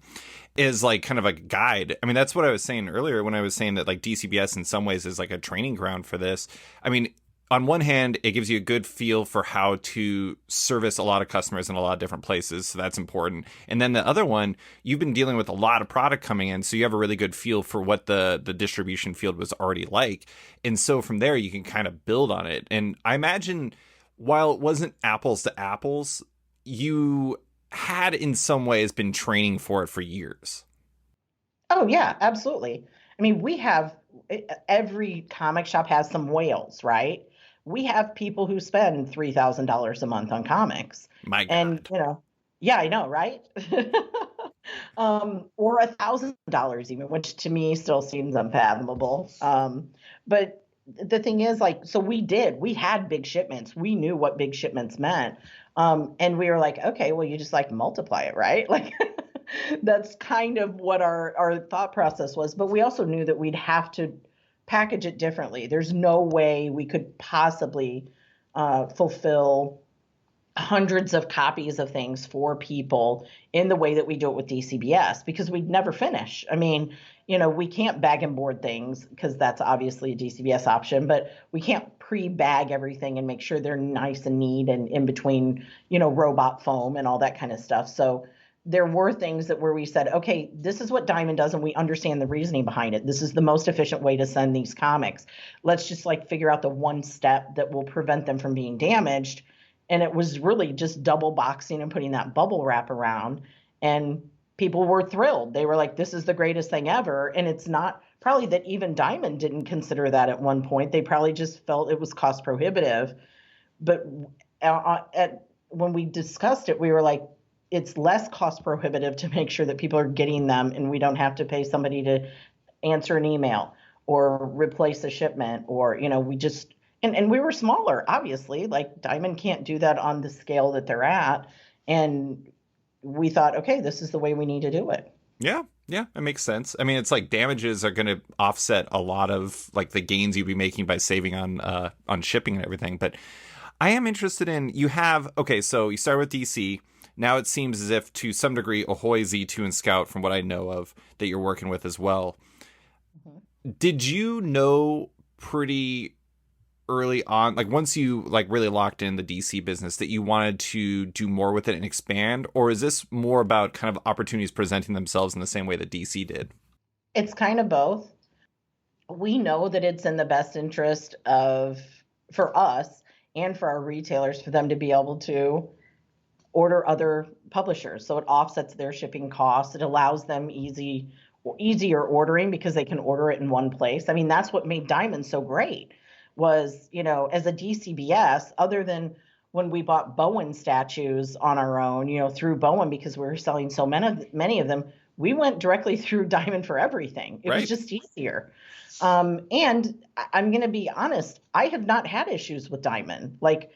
is like kind of a guide. I mean, that's what I was saying earlier when I was saying that like DCBS in some ways is like a training ground for this. I mean, on one hand, it gives you a good feel for how to service a lot of customers in a lot of different places. So that's important. And then the other one, you've been dealing with a lot of product coming in. So you have a really good feel for what the distribution field was already like. And so from there, you can kind of build on it. And I imagine while it wasn't apples to apples, you had in some ways been training for it for years. Oh, yeah, absolutely. I mean, every comic shop has some whales, right? We have people who spend $3,000 a month on comics. My And, God. yeah, I know, right? Or $1,000 even, which to me still seems unfathomable. But the thing is, like, so we had big shipments. We knew what big shipments meant. And we were like, okay, well, you just like multiply it, right? Like, that's kind of what our thought process was. But we also knew that we'd have to package it differently. There's no way we could possibly fulfill hundreds of copies of things for people in the way that we do it with DCBS because we'd never finish. I mean, we can't bag and board things because that's obviously a DCBS option, but we can't pre-bag everything and make sure they're nice and neat and in between, robot foam and all that kind of stuff. So there were things that where we said, okay, this is what Diamond does and we understand the reasoning behind it. This is the most efficient way to send these comics. Let's just like figure out the one step that will prevent them from being damaged. And it was really just double boxing and putting that bubble wrap around. And people were thrilled. They were like, this is the greatest thing ever. And it's not probably that even Diamond didn't consider that at one point. They probably just felt it was cost prohibitive. But when we discussed it, we were like, it's less cost prohibitive to make sure that people are getting them and we don't have to pay somebody to answer an email or replace a shipment or, we just, and we were smaller, obviously, like Diamond can't do that on the scale that they're at. And we thought, okay, this is the way we need to do it. Yeah, it makes sense. I mean, it's like damages are going to offset a lot of like the gains you'd be making by saving on shipping and everything. But I am interested in so you start with DC. Now it seems as if to some degree Ahoy, Z2, and Scout, from what I know of, that you're working with as well. Mm-hmm. Did you know pretty early on, like once you like really locked in the DC business, that you wanted to do more with it and expand? Or is this more about kind of opportunities presenting themselves in the same way that DC did? It's kind of both. We know that it's in the best interest for us and for our retailers for them to be able to order other publishers. So it offsets their shipping costs. It allows them easier ordering because they can order it in one place. I mean, that's what made Diamond so great was, as a DCBS, other than when we bought Bowen statues on our own, through Bowen because we were selling so many of them, we went directly through Diamond for everything. It was just easier. And I'm going to be honest, I have not had issues with Diamond. Like,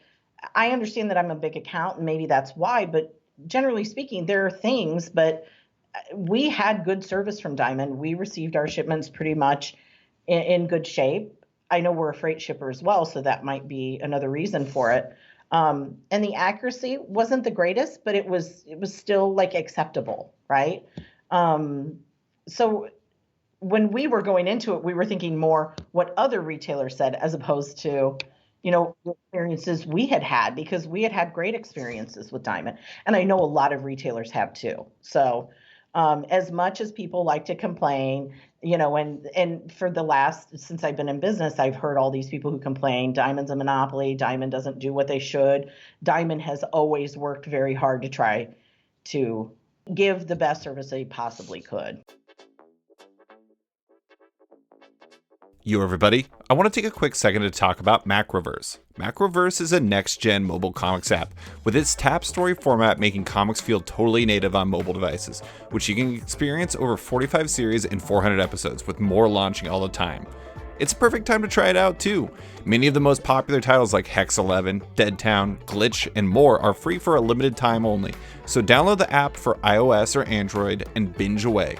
I understand that I'm a big account and maybe that's why, but generally speaking, there are things, but we had good service from Diamond. We received our shipments pretty much in good shape. I know we're a freight shipper as well, so that might be another reason for it. And the accuracy wasn't the greatest, but it was still like acceptable, right? So when we were going into it, we were thinking more what other retailers said as opposed to the experiences we had because we had great experiences with Diamond. And I know a lot of retailers have too. So as much as people like to complain, and for since I've been in business, I've heard all these people who complain, Diamond's a monopoly, Diamond doesn't do what they should. Diamond has always worked very hard to try to give the best service they possibly could. Yo, everybody. I want to take a quick second to talk about Macroverse. Macroverse is a next-gen mobile comics app, with its tap story format making comics feel totally native on mobile devices, which you can experience over 45 series and 400 episodes, with more launching all the time. It's a perfect time to try it out, too. Many of the most popular titles like Hex 11, Dead Town, Glitch, and more are free for a limited time only, so download the app for iOS or Android and binge away.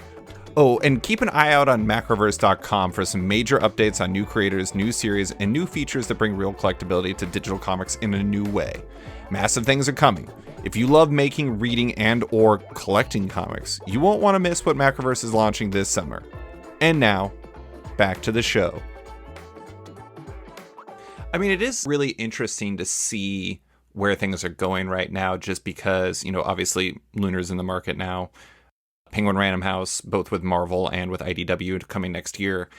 Oh, and keep an eye out on macroverse.com for some major updates on new creators, new series, and new features that bring real collectability to digital comics in a new way. Massive things are coming. If you love making, reading, and or collecting comics, you won't want to miss what Macroverse is launching this summer. And now, back to the show. I mean, it is really interesting to see where things are going right now, just because, obviously Lunar's in the market now. Penguin Random House, both with Marvel and with IDW coming next year.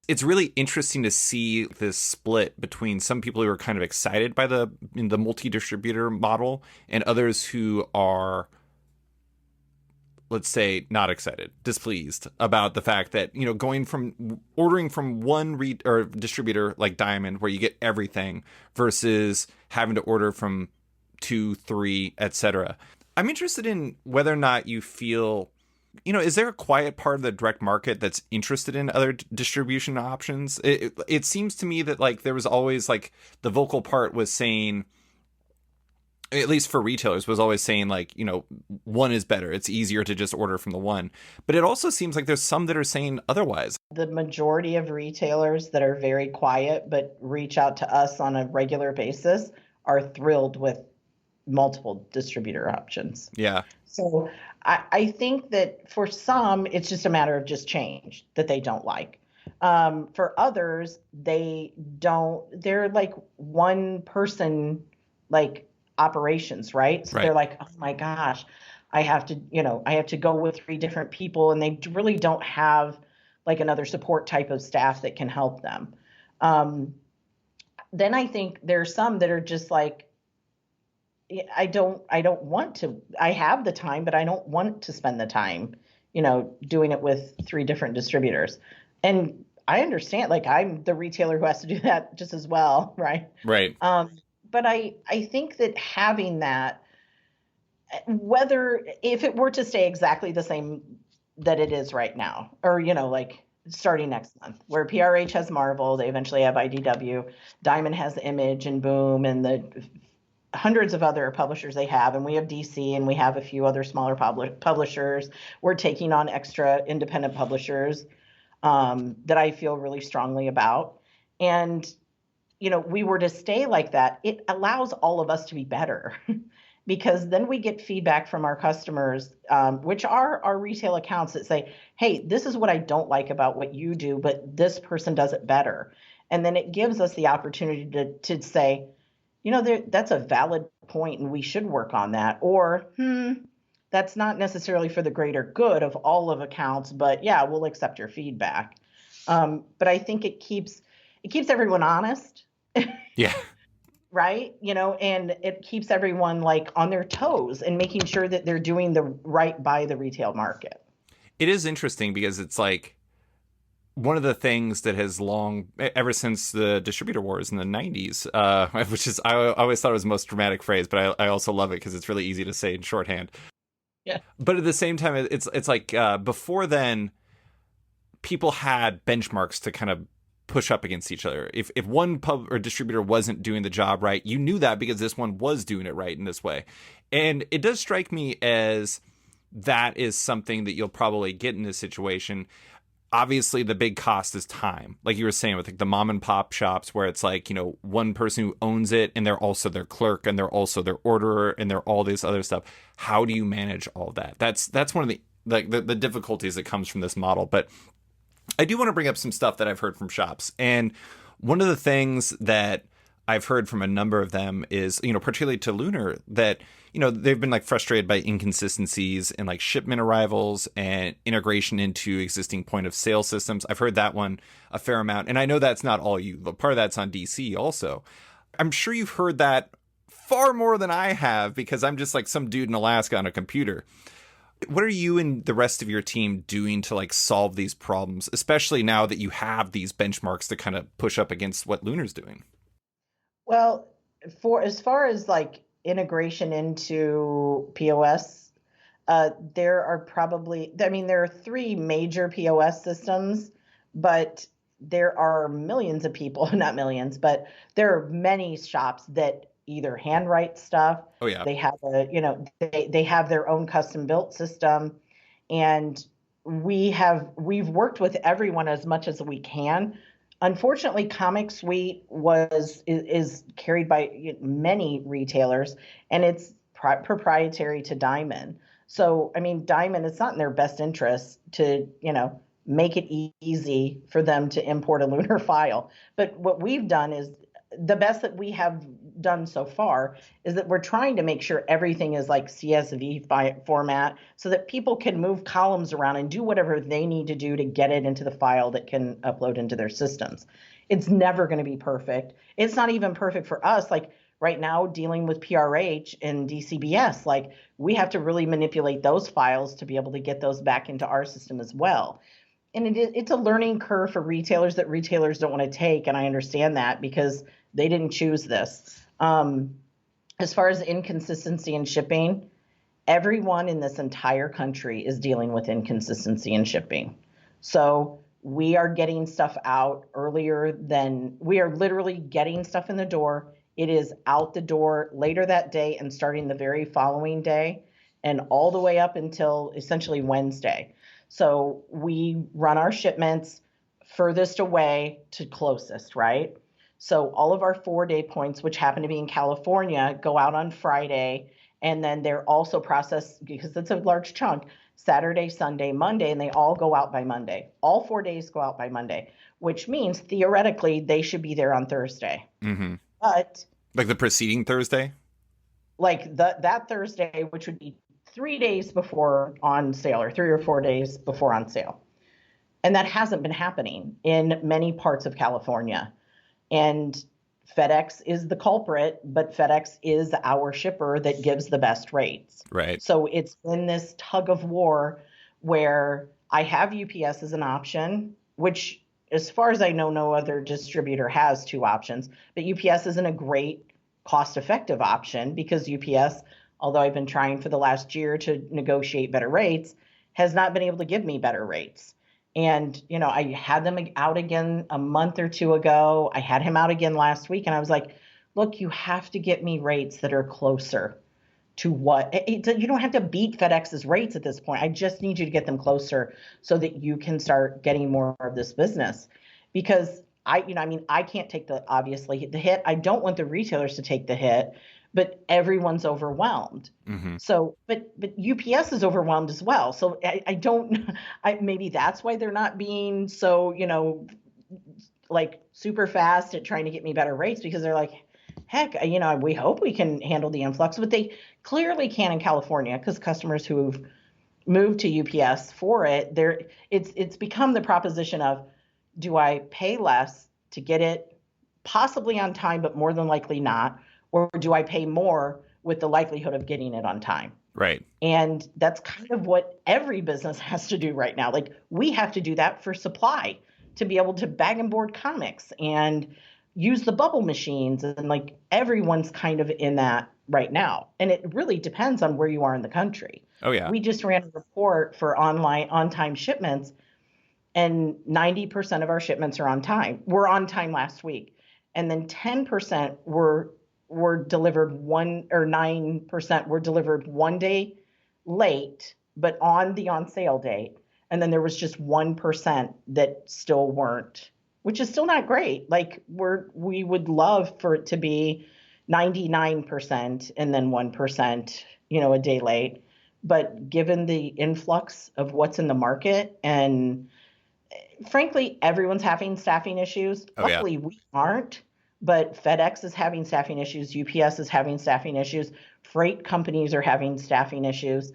It's really interesting to see this split between some people who are kind of excited by the multi-distributor model and others who are let's say, not excited, displeased about the fact that, going from ordering from one or distributor like Diamond, where you get everything, versus having to order from 2, 3, etc. I'm interested in whether or not you feel, is there a quiet part of the direct market that's interested in other distribution options? It seems to me that like there was always like the vocal part was saying, at least for retailers, was always saying like, one is better. It's easier to just order from the one. But it also seems like there's some that are saying otherwise. The majority of retailers that are very quiet but reach out to us on a regular basis are thrilled with multiple distributor options. Yeah. So I think that for some, it's just a matter of just change that they don't like. For others, they're like one person, like operations, right? So they're like, oh my gosh, I have to go with 3 different people, and they really don't have like another support type of staff that can help them. Then I think there's some that are just like, I don't want to, I have the time, but I don't want to spend the time, doing it with 3 different distributors. And I understand, like I'm the retailer who has to do that just as well. Right. Right. But I think that having that, if it were to stay exactly the same that it is right now, or, like starting next month, where PRH has Marvel, they eventually have IDW, Diamond has Image and Boom, and the hundreds of other publishers they have, and we have DC, and we have a few other smaller publishers. We're taking on extra independent publishers that I feel really strongly about. And we were to stay like that, it allows all of us to be better because then we get feedback from our customers, which are our retail accounts, that say, hey, this is what I don't like about what you do, but this person does it better. And then it gives us the opportunity to say, that's a valid point and we should work on that. Or, that's not necessarily for the greater good of all of accounts, but yeah, we'll accept your feedback. But I think it keeps everyone honest. Yeah. Right. And it keeps everyone like on their toes and making sure that they're doing the right by the retail market. It is interesting because it's like one of the things that has ever since the distributor wars in the 90s, which is, I always thought it was the most dramatic phrase, but I also love it because it's really easy to say in shorthand. Yeah. But at the same time, it's like before then, people had benchmarks to kind of push up against each other. If one pub or distributor wasn't doing the job right, you knew that because this one was doing it right in this way. And it does strike me as that is something that you'll probably get in this situation. Obviously, the big cost is time. Like you were saying with like the mom and pop shops where it's like, one person who owns it and they're also their clerk and they're also their orderer and they're all this other stuff. How do you manage all that? That's one of the difficulties that comes from this model. But I do want to bring up some stuff that I've heard from shops. And one of the things that I've heard from a number of them is, particularly to Lunar, that, they've been like frustrated by inconsistencies in like shipment arrivals and integration into existing point of sale systems. I've heard that one a fair amount. And I know that's not all you, but part of that's on DC also. I'm sure you've heard that far more than I have because I'm just like some dude in Alaska on a computer. What are you and the rest of your team doing to like solve these problems, especially now that you have these benchmarks to kind of push up against what Lunar's doing? Well, as far as like integration into POS, there are there are 3 major POS systems, but there are millions of people, not millions, but there are many shops that either handwrite stuff. Oh yeah. They have they have their own custom built system, and we've worked with everyone as much as we can. Unfortunately, Comic Suite is carried by many retailers, and it's proprietary to Diamond. So, Diamond, it's not in their best interest to, make it easy for them to import a Lunar file. But what we've done is the best that we have done so far is that we're trying to make sure everything is like CSV format so that people can move columns around and do whatever they need to do to get it into the file that can upload into their systems. It's never going to be perfect. It's not even perfect for us. Like right now dealing with PRH and DCBS, like we have to really manipulate those files to be able to get those back into our system as well. And it's a learning curve for retailers that retailers don't want to take. And I understand that because they didn't choose this. As far as inconsistency in shipping, everyone in this entire country is dealing with inconsistency in shipping. So we are getting stuff out earlier than we are literally getting stuff in the door. It is out the door later that day and starting the very following day and all the way up until essentially Wednesday. So we run our shipments furthest away to closest, right? So all of our 4-day points, which happen to be in California, go out on Friday. And then they're also processed, because it's a large chunk, Saturday, Sunday, Monday, and they all go out by Monday. All 4 days go out by Monday, which means theoretically they should be there on Thursday. Mm-hmm. But like the preceding Thursday? Like that Thursday, which would be 3 days before on sale or 3 or 4 days before on sale. And that hasn't been happening in many parts of California. And FedEx is the culprit, but FedEx is our shipper that gives the best rates. Right. So it's in this tug of war where I have UPS as an option, which as far as I know, no other distributor has 2 options. But UPS isn't a great cost-effective option because UPS, although I've been trying for the last year to negotiate better rates, has not been able to give me better rates. And, I had them out again a month or 2 ago. I had him out again last week. And I was like, look, you have to get me rates that are closer to what you don't have to beat FedEx's rates at this point. I just need you to get them closer so that you can start getting more of this business. Because I can't take obviously the hit. I don't want the retailers to take the hit, but everyone's overwhelmed. Mm-hmm. So, but UPS is overwhelmed as well. So maybe that's why they're not being so, like super fast at trying to get me better rates, because they're like, heck, we hope we can handle the influx, but they clearly can in California because customers who've moved to UPS for it, it's become the proposition of, do I pay less to get it possibly on time, but more than likely not? Or do I pay more with the likelihood of getting it on time? Right. And that's kind of what every business has to do right now. Like we have to do that for supply to be able to bag and board comics and use the bubble machines. And like everyone's kind of in that right now. And it really depends on where you are in the country. Oh, yeah. We just ran a report for online on-time shipments, and 90% of our shipments are on time. We're on time last week. And then 10% were delivered 9% were delivered 1 day late, but on the on sale date. And then there was just 1% that still weren't, which is still not great. Like we would love for it to be 99% and then 1%, a day late. But given the influx of what's in the market, and frankly, everyone's having staffing issues. Oh, yeah. Luckily, we aren't. But FedEx is having staffing issues. UPS is having staffing issues. Freight companies are having staffing issues.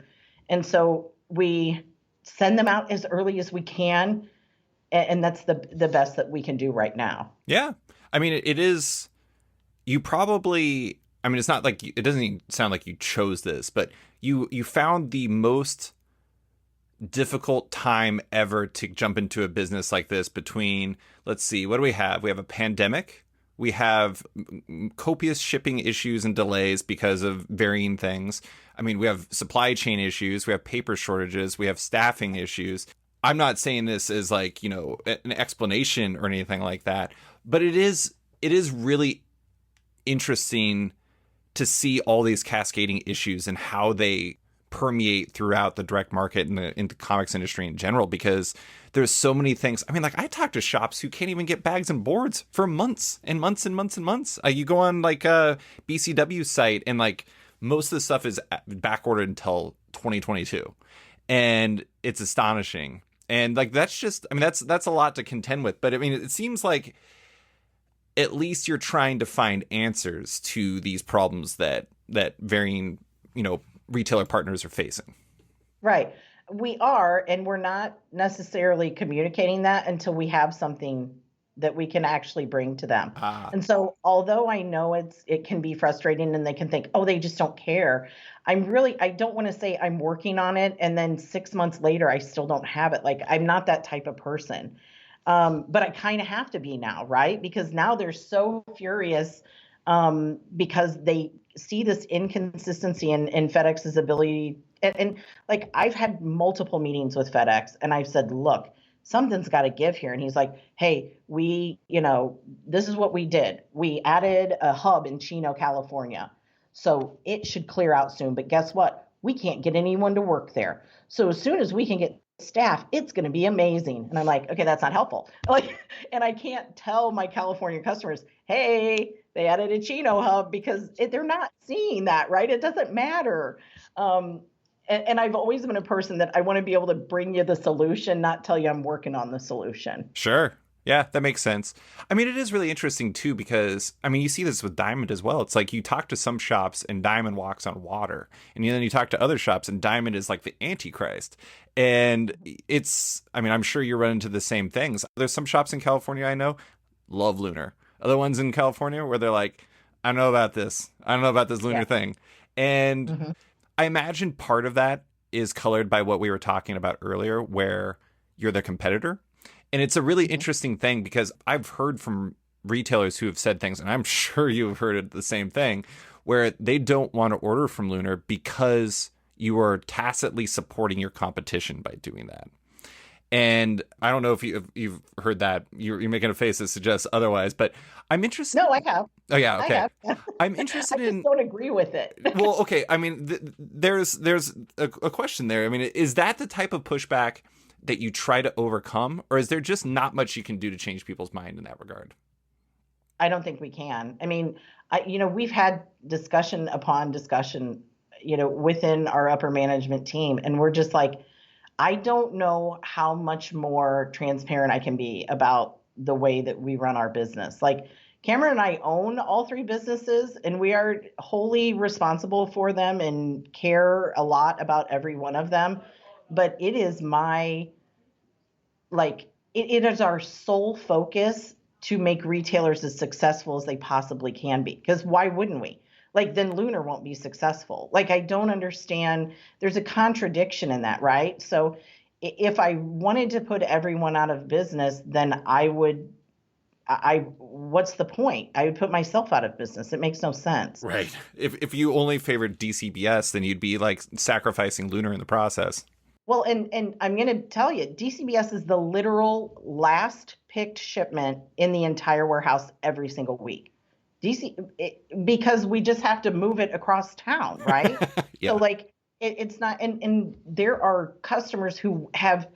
And so we send them out as early as we can. And that's the best that we can do right now. Yeah. I mean, it is, you probably, I mean, it's not like, it doesn't even sound like you chose this, but you found the most difficult time ever to jump into a business like this between, let's see, what do we have? We have a pandemic. We have copious shipping issues and delays because of varying things. I mean, we have supply chain issues. We have paper shortages. We have staffing issues. I'm not saying this as like, an explanation or anything like that, but it is really interesting to see all these cascading issues and how they permeate throughout the direct market and in the comics industry in general, because there's so many things. I mean, like I talk to shops who can't even get bags and boards for months and months and months and months. You go on like a BCW site and like most of the stuff is back ordered until 2022, and it's astonishing. And like that's just, I mean, that's a lot to contend with. But I mean, it seems like at least you're trying to find answers to these problems that varying, retailer partners are facing. Right. We are, and we're not necessarily communicating that until we have something that we can actually bring to them. Ah, And so although I know it can be frustrating and they can think, oh, they just don't care. I don't want to say I'm working on it and then 6 months later I still don't have it. Like, I'm not that type of person. But I kind of have to be now, right? Because now they're so furious because they see this inconsistency in FedEx's ability. And like, I've had multiple meetings with FedEx and I've said, look, something's got to give here. And he's like, hey, this is what we did. We added a hub in Chino, California. So it should clear out soon. But guess what? We can't get anyone to work there. So as soon as we can get staff, it's going to be amazing. And I'm like, okay, that's not helpful. Like, and I can't tell my California customers, hey, they added a Chino hub, because they're not seeing that, right? It doesn't matter. And I've always been a person that I want to be able to bring you the solution, not tell you I'm working on the solution. sure. Yeah, that makes sense. I mean, it is really interesting too, because I mean, you see this with Diamond as well. It's like you talk to some shops and Diamond walks on water, and then you talk to other shops and Diamond is like the Antichrist. And I mean, I'm sure you run into the same things. There's some shops in California I know love Lunar. Other ones in California where they're like, I don't know about this. I don't know about this Lunar thing. And Mm-hmm. I imagine part of that is colored by what we were talking about earlier, where you're the competitor. And it's a really interesting thing, because I've heard from retailers who have said things, and I'm sure you've heard the same thing, where they don't want to order from Lunar because you are tacitly supporting your competition by doing that. And I don't know if you've heard that. You're making a face that suggests otherwise, but I'm interested. No, I have. Oh yeah, okay. I have. I'm interested I just in. don't agree with it. Well, okay. I mean, there's a question there. I mean, is that the type of pushback that you try to overcome, or is there just not much you can do to change people's mind in that regard? I don't think we can. I mean, we've had discussion upon discussion, within our upper management team, and we're just like, I don't know how much more transparent I can be about the way that we run our business. Like, Cameron and I own all three businesses, and we are wholly responsible for them and care a lot about every one of them. But it is it is our sole focus to make retailers as successful as they possibly can be. Because why wouldn't we? Like, then Lunar won't be successful. Like, I don't understand. There's a contradiction in that, right? So if I wanted to put everyone out of business, then what's the point? I would put myself out of business. It makes no sense. Right. If you only favored DCBS, then you'd be like sacrificing Lunar in the process. Well, and I'm going to tell you, DCBS is the literal last picked shipment in the entire warehouse every single week. Because we just have to move it across town, right? Yeah. So like it's not, and there are customers who have,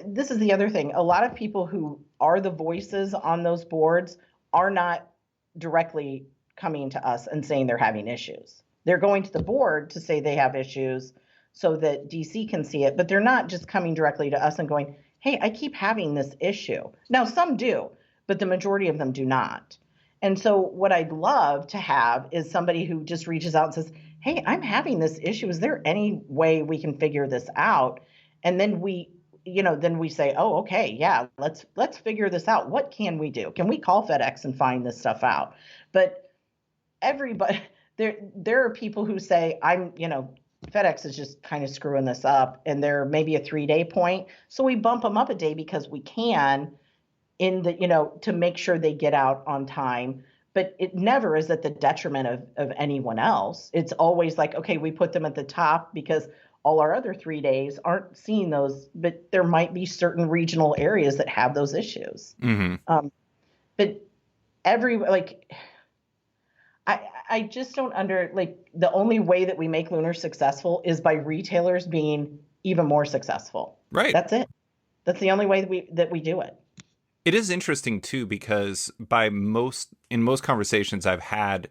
this is the other thing. A lot of people who are the voices on those boards are not directly coming to us and saying they're having issues. They're going to the board to say they have issues so that DC can see it, but they're not just coming directly to us and going, hey, I keep having this issue. Now, some do, but the majority of them do not. And so what I'd love to have is somebody who just reaches out and says, hey, I'm having this issue. Is there any way we can figure this out? And then we say, oh, okay, yeah, let's figure this out. What can we do? Can we call FedEx and find this stuff out? But everybody, there are people who say, FedEx is just kind of screwing this up, and they're maybe a 3-day point. So we bump them up a day because we can to make sure they get out on time. But it never is at the detriment of anyone else. It's always like, okay, we put them at the top because all our other 3 days aren't seeing those, but there might be certain regional areas that have those issues. Mm-hmm. But I just don't the only way that we make Lunar successful is by retailers being even more successful. Right. That's it. That's the only way that we do it. It is interesting too, because in most conversations I've had,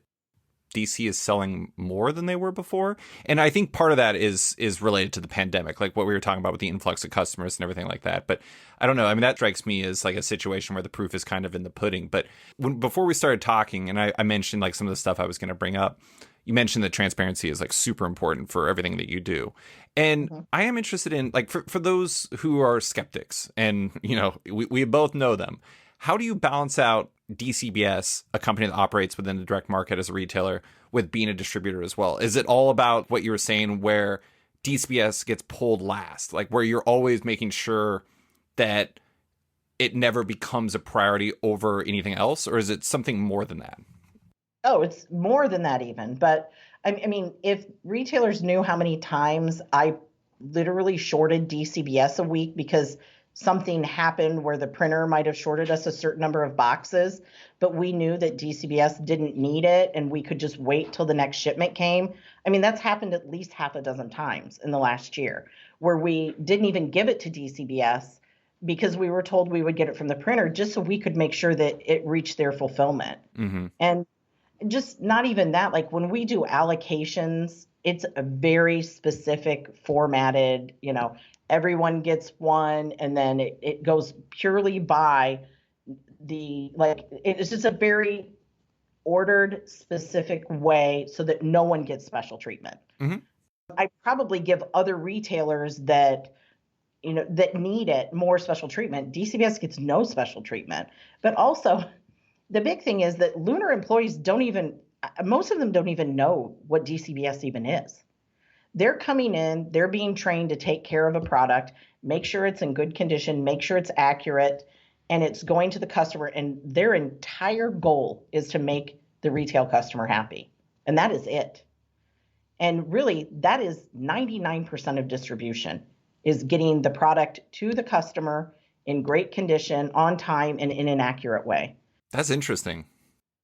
DC is selling more than they were before. And I think part of that is related to the pandemic, like what we were talking about with the influx of customers and everything like that. But I don't know. I mean, that strikes me as like a situation where the proof is kind of in the pudding. But before we started talking, and I mentioned like some of the stuff I was going to bring up, you mentioned that transparency is like super important for everything that you do. And mm-hmm. I am interested in, like, for those who are skeptics, and, we both know them, How do you balance out DCBS, a company that operates within the direct market as a retailer, with being a distributor as well? Is it all about what you were saying where DCBS gets pulled last, like where you're always making sure that it never becomes a priority over anything else, or is it something more than that? Oh, it's more than that even. But I mean, if retailers knew how many times I literally shorted DCBS a week because something happened where the printer might have shorted us a certain number of boxes, but we knew that DCBS didn't need it and we could just wait till the next shipment came. I mean, that's happened at least half a dozen times in the last year where we didn't even give it to DCBS because we were told we would get it from the printer just so we could make sure that it reached their fulfillment. Mm-hmm. And just not even that, like when we do allocations, it's a very specific formatted, everyone gets one and then it goes purely by it's just a very ordered, specific way so that no one gets special treatment. Mm-hmm. I probably give other retailers that that need it more special treatment. DCBS gets no special treatment. But also, the big thing is that Lunar employees most of them don't even know what DCBS even is. They're coming in, they're being trained to take care of a product, make sure it's in good condition, make sure it's accurate, and it's going to the customer. And their entire goal is to make the retail customer happy. And that is it. And really, that is 99% of distribution, is getting the product to the customer in great condition, on time, and in an accurate way. That's interesting.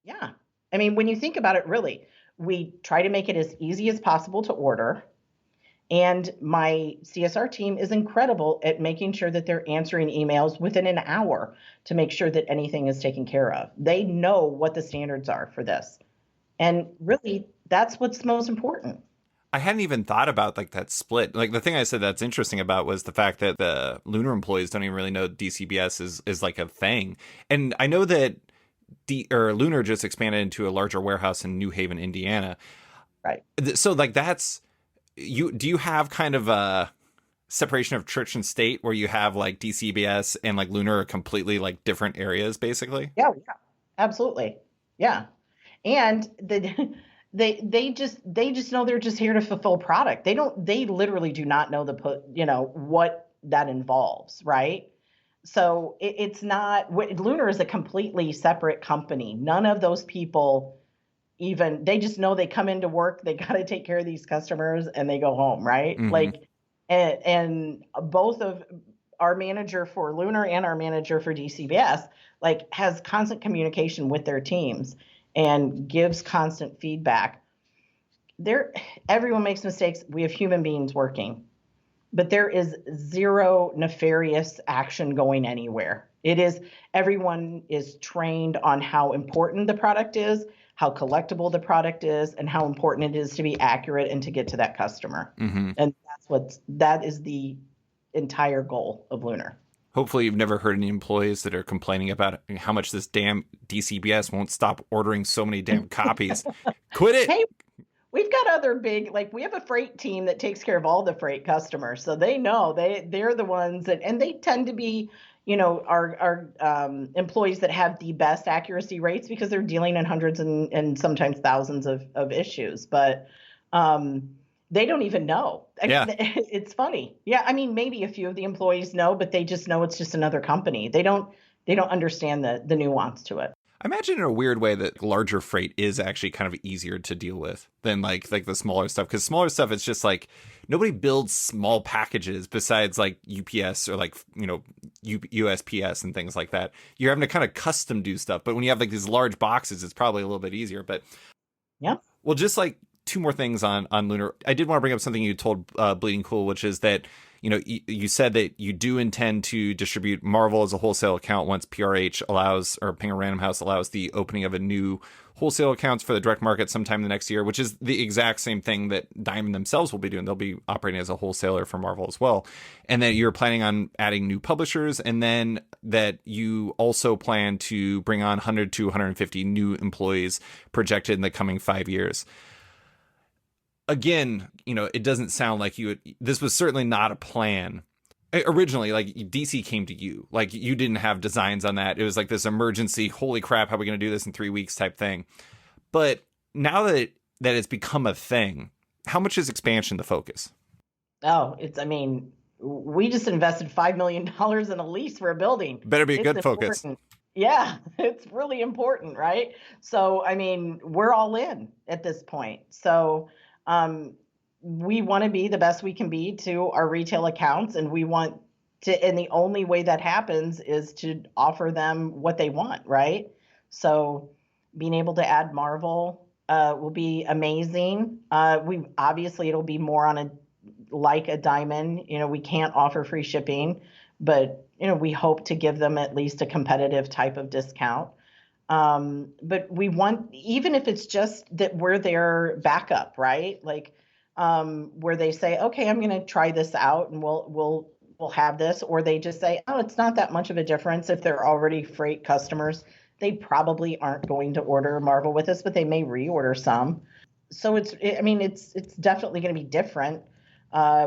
Yeah. I mean, when you think about it, really, we try to make it as easy as possible to order. And my CSR team is incredible at making sure that they're answering emails within an hour to make sure that anything is taken care of. They know what the standards are for this. And really, that's what's most important. I hadn't even thought about like that split. Like the thing I said that's interesting about was the fact that the Lunar employees don't even really know DCBS is like a thing. And I know that Lunar just expanded into a larger warehouse in New Haven, Indiana. Right. So like do you have kind of a separation of church and state where you have like DCBS and like Lunar are completely like different areas basically? Yeah, absolutely. Yeah. And they just know they're just here to fulfill product. They literally do not know what that involves, right? So it's not, Lunar is a completely separate company. None of those people they just know they come into work, they got to take care of these customers and they go home, right? Mm-hmm. Like, and both of our manager for Lunar and our manager for DCBS, like has constant communication with their teams and gives constant feedback. Everyone makes mistakes. We have human beings working, but there is zero nefarious action going anywhere. Everyone is trained on how important the product is, how collectible the product is, and how important it is to be accurate and to get to that customer. Mm-hmm. And that is the entire goal of Lunar. Hopefully you've never heard any employees that are complaining about how much this damn DCBS won't stop ordering so many damn copies. Quit it. Hey, we've got other we have a freight team that takes care of all the freight customers. So they know they're the ones and they tend to be, our employees that have the best accuracy rates because they're dealing in hundreds and sometimes thousands of issues. But they don't even know. Yeah. It's funny. Yeah. I mean, maybe a few of the employees know, but they just know it's just another company. They don't understand the nuance to it. I imagine in a weird way that larger freight is actually kind of easier to deal with than like the smaller stuff. Because smaller stuff, it's just like nobody builds small packages besides like UPS or like, USPS and things like that. You're having to kind of custom do stuff. But when you have like these large boxes, it's probably a little bit easier. But yeah. Well, just like two more things on Lunar. I did want to bring up something you told Bleeding Cool, which is that you said that you do intend to distribute Marvel as a wholesale account once PRH allows, or Penguin Random House allows, the opening of a new wholesale accounts for the direct market sometime the next year, which is the exact same thing that Diamond themselves will be doing. They'll be operating as a wholesaler for Marvel as well. And that you're planning on adding new publishers, and then that you also plan to bring on 100 to 150 new employees projected in the coming 5 years. Again, it doesn't sound like this was certainly not a plan Originally, like DC came to you, like you didn't have designs on that. It was like this emergency, holy crap, how are we going to do this in 3 weeks type thing. But now that it's become a thing, how much is expansion the focus? Oh, I mean, we just invested $5 million in a lease for a building. Better be a It's good focus. important. Yeah, it's really important, right? So, I mean, we're all in at this point. So, um, we want to be the best we can be to our retail accounts, and we want to, and the only way that happens is to offer them what they want, right? So, being able to add Marvel will be amazing. We obviously it'll be more on a like a diamond. We can't offer free shipping, but we hope to give them at least a competitive type of discount. But we want, even if it's just that we're their backup, right? Like where they say, okay, I'm going to try this out and we'll have this, or they just say, oh, it's not that much of a difference. If they're already freight customers, they probably aren't going to order Marvel with us, but they may reorder some. So I mean, it's definitely going to be different.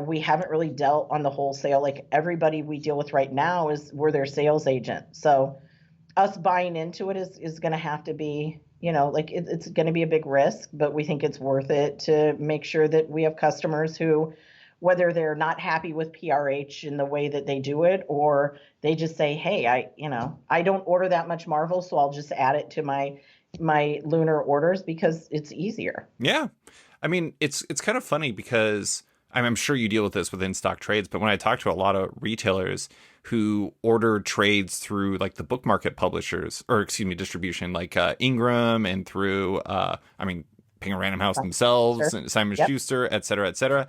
We haven't really dealt on the wholesale. Like everybody we deal with right now we're their sales agent. So us buying into it is going to have to be, like it's going to be a big risk, but we think it's worth it to make sure that we have customers who, whether they're not happy with PRH in the way that they do it, or they just say, hey, I don't order that much Marvel, so I'll just add it to my Lunar orders because it's easier. Yeah. I mean, it's kind of funny because I'm sure you deal with this with in-stock trades, but when I talk to a lot of retailers who order trades through like the book market publishers, or excuse me, distribution, like Ingram and through, Penguin Random House themselves, Sure. and Simon Yep. Schuster, et cetera, et cetera.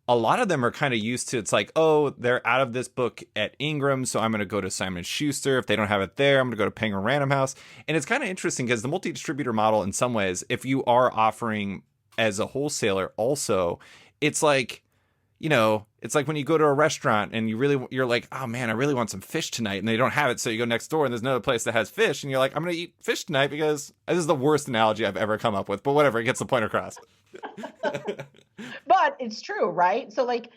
A lot of them are kind of used to, it's like, oh, they're out of this book at Ingram, so I'm going to go to Simon Schuster. If they don't have it there, I'm going to go to Penguin Random House. And it's kind of interesting because the multi-distributor model, in some ways, if you are offering as a wholesaler also, it's like, it's like when you go to a restaurant and you're like, oh man, I really want some fish tonight, and they don't have it, so you go next door and there's another place that has fish, and you're like, I'm gonna eat fish tonight because this is the worst analogy I've ever come up with, but whatever, it gets the point across. But it's true, right? So like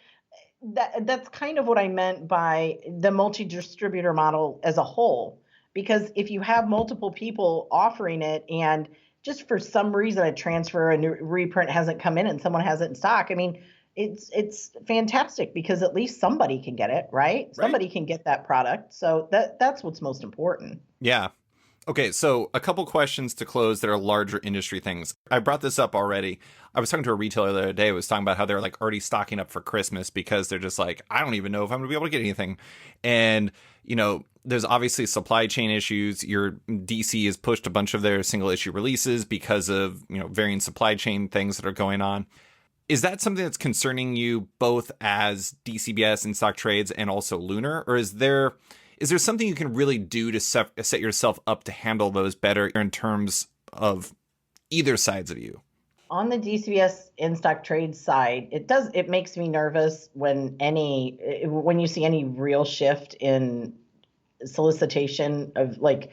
that's kind of what I meant by the multi-distributor model as a whole. Because if you have multiple people offering it and just for some reason a transfer, a new reprint hasn't come in and someone has it in stock, I mean, it's fantastic because at least somebody can get it, right? Right. Somebody can get that product. So that's what's most important. Yeah. Okay, so a couple questions to close that are larger industry things. I brought this up already. I was talking to a retailer the other day who was talking about how they're like already stocking up for Christmas because they're just like, I don't even know if I'm going to be able to get anything. And, there's obviously supply chain issues. Your DC has pushed a bunch of their single issue releases because of, varying supply chain things that are going on. Is that something that's concerning you both as DCBS and stock trades and also Lunar? Or is there something you can really do to set yourself up to handle those better in terms of either sides of you? On the DCBS in-stock trade side, it makes me nervous when you see any real shift in solicitation of like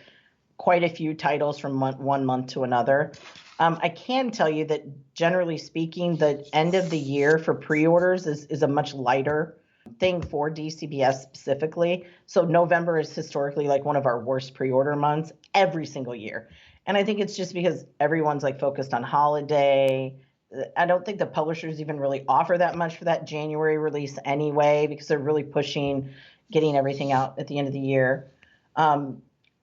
quite a few titles from one month to another. I can tell you that generally speaking, the end of the year for pre-orders is a much lighter thing for DCBS specifically. So November is historically like one of our worst pre-order months every single year. And I think it's just because everyone's like focused on holiday. I don't think the publishers even really offer that much for that January release anyway, because they're really pushing getting everything out at the end of the year.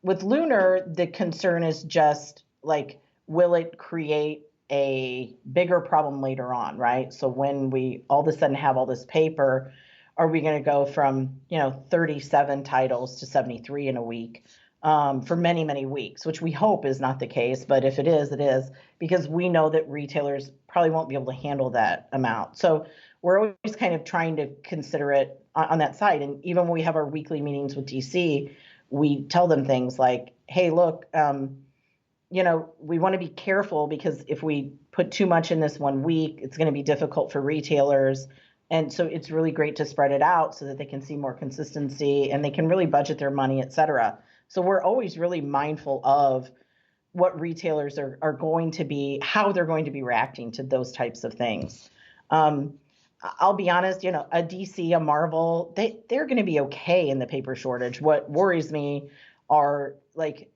With Lunar, the concern is just like, will it create a bigger problem later on, right? So when we all of a sudden have all this paper, are we going to go from 37 titles to 73 in a week for many, many weeks, which we hope is not the case. But if it is, it is, because we know that retailers probably won't be able to handle that amount. So we're always kind of trying to consider it on that side. And even when we have our weekly meetings with DC, we tell them things like, hey, look, we want to be careful because if we put too much in this one week, it's going to be difficult for retailers. And so it's really great to spread it out so that they can see more consistency and they can really budget their money, et cetera. So we're always really mindful of what retailers are going to be, how they're going to be reacting to those types of things. I'll be honest, a DC, a Marvel, they're going to be okay in the paper shortage. What worries me are like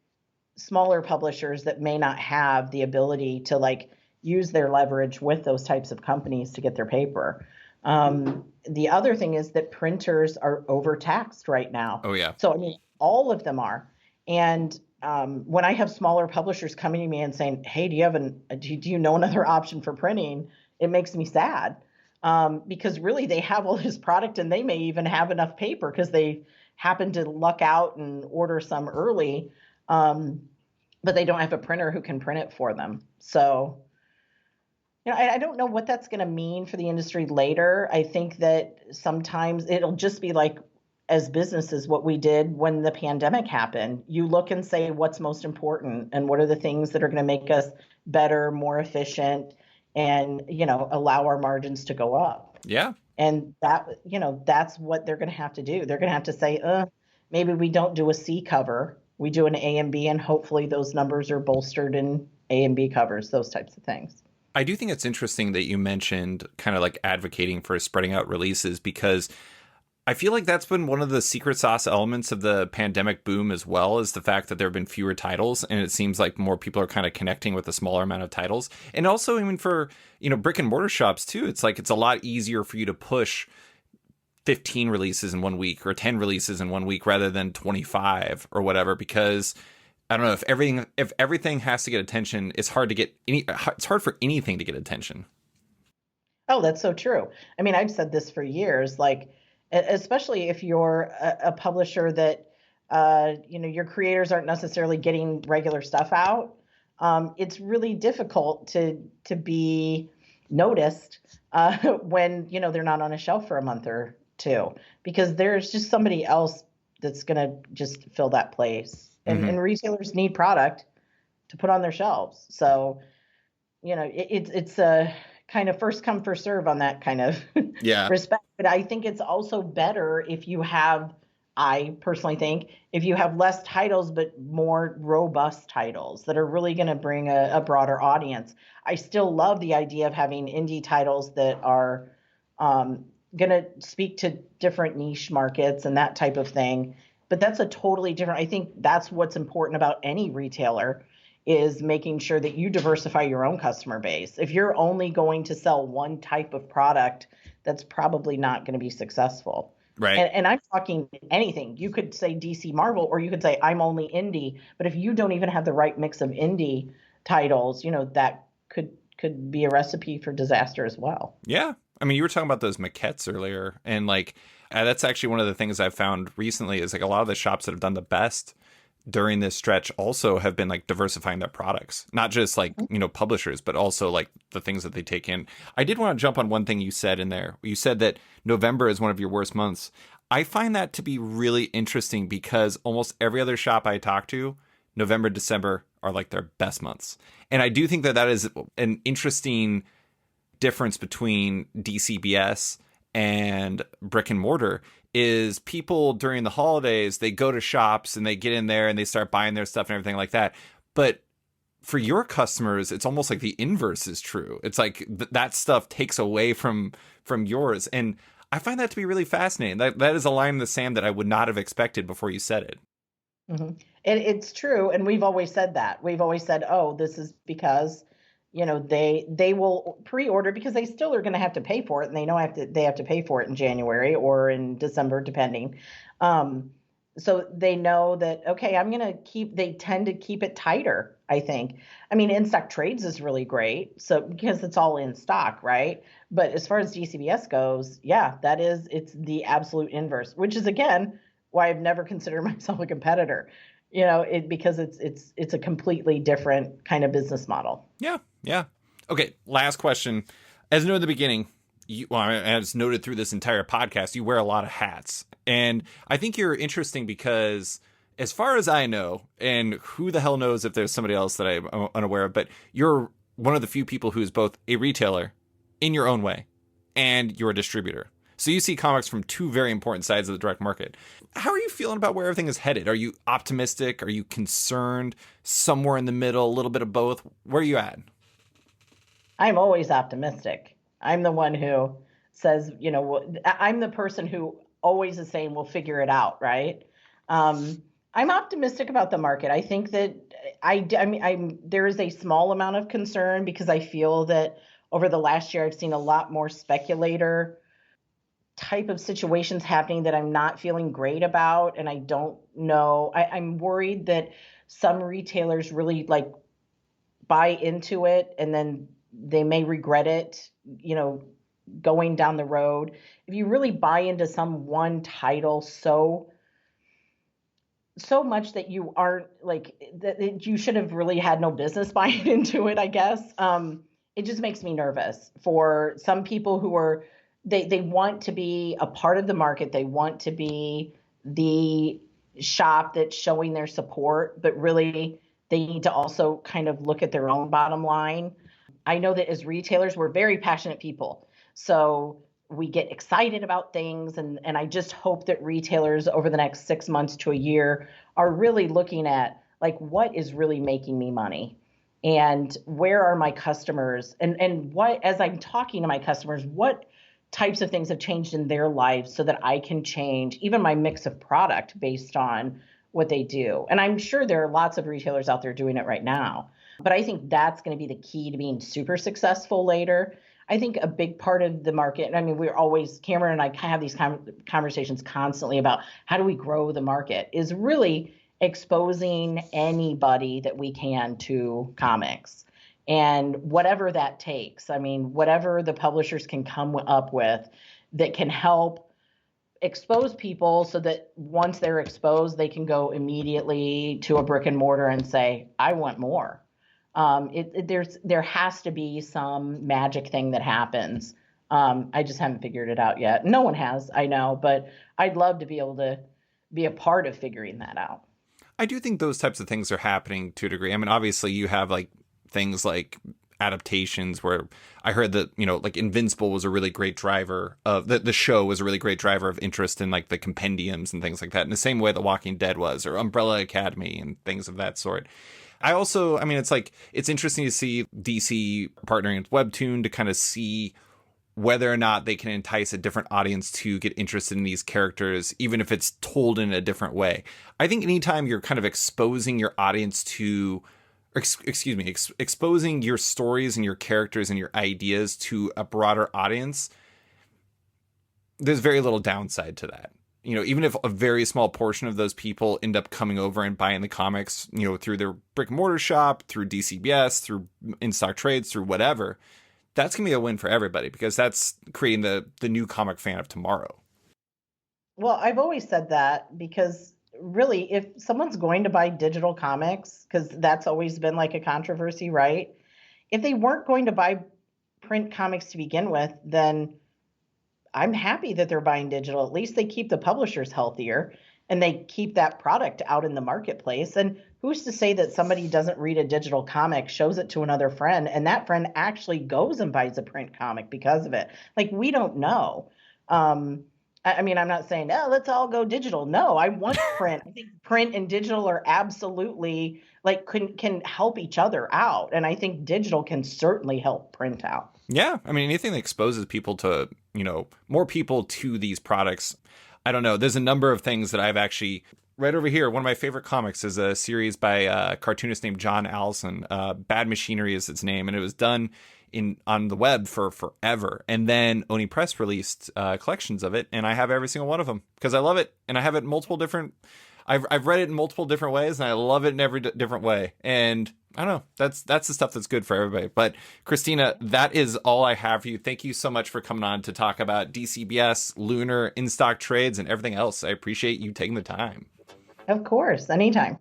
smaller publishers that may not have the ability to like use their leverage with those types of companies to get their paper. The other thing is that printers are overtaxed right now. Oh, yeah. So, I mean, all of them are. And when I have smaller publishers coming to me and saying, "Hey, do you know another option for printing?" It makes me sad, because really they have all this product and they may even have enough paper because they happen to luck out and order some early, but they don't have a printer who can print it for them. So, I don't know what that's going to mean for the industry later. I think that sometimes it'll just be like, as businesses, what we did when the pandemic happened. You look and say, what's most important and what are the things that are going to make us better, more efficient, and, allow our margins to go up. Yeah. And that's what they're going to have to do. They're going to have to say, maybe we don't do a C cover. We do an A and B, and hopefully those numbers are bolstered in A and B covers, those types of things. I do think it's interesting that you mentioned kind of like advocating for spreading out releases, because I feel like that's been one of the secret sauce elements of the pandemic boom as well, is the fact that there have been fewer titles, and it seems like more people are kind of connecting with a smaller amount of titles. And also, I mean, for, brick and mortar shops too, it's like it's a lot easier for you to push 15 releases in 1 week or 10 releases in 1 week rather than 25 or whatever, because I don't know, if everything has to get attention, it's hard for anything to get attention. Oh, that's so true. I mean, I've said this for years, like, especially if you're a publisher that, your creators aren't necessarily getting regular stuff out. It's really difficult to be noticed when, they're not on a shelf for a month or two, because there's just somebody else that's going to just fill that place. And retailers need product to put on their shelves. So, it's a kind of first come, first serve on that kind of respect. But I think it's also better I personally think, if you have less titles, but more robust titles that are really going to bring a broader audience. I still love the idea of having indie titles that are going to speak to different niche markets and that type of thing. But that's a totally different, I think that's what's important about any retailer, is making sure that you diversify your own customer base. If you're only going to sell one type of product, that's probably not going to be successul. Right. And I'm talking anything. You could say DC Marvel, or you could say I'm only indie. But if you don't even have the right mix of indie titles, that could be a recipe for disaster as well. Yeah. I mean, you were talking about those maquettes earlier, and like, that's actually one of the things I've found recently is like a lot of the shops that have done the best during this stretch also have been like diversifying their products, not just like, publishers, but also like the things that they take in. I did want to jump on one thing you said in there. You said that November is one of your worst months. I find that to be really interesting because almost every other shop I talk to, November, December are like their best months. And I do think that is an interesting difference between DCBS and brick and mortar. Is people during the holidays, they go to shops and they get in there and they start buying their stuff and everything like that. But for your customers, it's almost like the inverse is true. It's like that stuff takes away from yours. And I find that to be really fascinating. That is a line in the sand that I would not have expected before you said it. Mm-hmm. And it's true. And we've always said that. We've always said, oh, this is because they will pre-order because they still are going to have to pay for it, and they know they have to pay for it in January or in December, depending. So they know that, okay, they tend to keep it tighter, I think. I mean, in-stock trades is really great, so because it's all in stock, right? But as far as DCBS goes, yeah, it's the absolute inverse, which is, again, why I've never considered myself a competitor. Because it's a completely different kind of business model. Yeah. Okay, last question. As noted at the beginning, as noted through this entire podcast, you wear a lot of hats. And I think you're interesting because, as far as I know, and who the hell knows if there's somebody else that I'm unaware of, but you're one of the few people who's both a retailer in your own way and you're a distributor. So you see comics from two very important sides of the direct market. How are you feeling about where everything is headed? Are you optimistic? Are you concerned? Somewhere in the middle, a little bit of both? Where are you at? I'm always optimistic. I'm the one who says, I'm the person who always is saying we'll figure it out, right? I'm optimistic about the market. I think that there is a small amount of concern because I feel that over the last year I've seen a lot more speculator type of situations happening that I'm not feeling great about, and I don't know. I'm worried that some retailers really like buy into it and then they may regret it, going down the road. If you really buy into some one title so much that you aren't like that you should have really had no business buying into it, I guess. It just makes me nervous for some people who are they want to be a part of the market. They want to be the shop that's showing their support, but really they need to also kind of look at their own bottom line. I know that as retailers, we're very passionate people. So we get excited about things. And I just hope that retailers over the next 6 months to a year are really looking at like, what is really making me money? And where are my customers? And what, as I'm talking to my customers, what types of things have changed in their lives so that I can change even my mix of product based on what they do. And I'm sure there are lots of retailers out there doing it right now. But I think that's going to be the key to being super successful later. I think a big part of the market, I mean, Cameron and I have these conversations constantly about how do we grow the market, is really exposing anybody that we can to comics. And whatever that takes, I mean, whatever the publishers can come up with that can help expose people so that once they're exposed, they can go immediately to a brick and mortar and say, I want more. There has to be some magic thing that happens. I just haven't figured it out yet. No one has, I know, but I'd love to be able to be a part of figuring that out. I do think those types of things are happening to a degree. I mean, obviously you have like things like adaptations where I heard that, like Invincible was a really great driver of the show was a really great driver of interest in like the compendiums and things like that in the same way that Walking Dead was, or Umbrella Academy and things of that sort. I also, I mean, it's interesting to see DC partnering with Webtoon to kind of see whether or not they can entice a different audience to get interested in these characters, even if it's told in a different way. I think anytime you're kind of exposing your audience to, exposing your stories and your characters and your ideas to a broader audience, there's very little downside to that. Even if a very small portion of those people end up coming over and buying the comics, through their brick and mortar shop, through DCBS, through in-stock trades, through whatever, that's going to be a win for everybody because that's creating the new comic fan of tomorrow. Well, I've always said that because really, if someone's going to buy digital comics, because that's always been like a controversy, right? If they weren't going to buy print comics to begin with, then I'm happy that they're buying digital. At least they keep the publishers healthier and they keep that product out in the marketplace. And who's to say that somebody doesn't read a digital comic, shows it to another friend, and that friend actually goes and buys a print comic because of it? Like, we don't know. I mean, I'm not saying, let's all go digital. No, I want print. I think print and digital are absolutely like can help each other out. And I think digital can certainly help print out. Yeah. I mean, anything that exposes people to, more people to these products. I don't know. There's a number of things that I've actually right over here. One of my favorite comics is a series by a cartoonist named John Allison. Bad Machinery is its name. And it was done on the web for forever. And then Oni Press released collections of it. And I have every single one of them because I love it. And I have it in multiple different, I've read it in multiple different ways and I love it in every different way. And I don't know, that's the stuff that's good for everybody. But Christina, that is all I have for you. Thank you so much for coming on to talk about DCBS, Lunar, in-stock trades, and everything else. I appreciate you taking the time. Of course, anytime.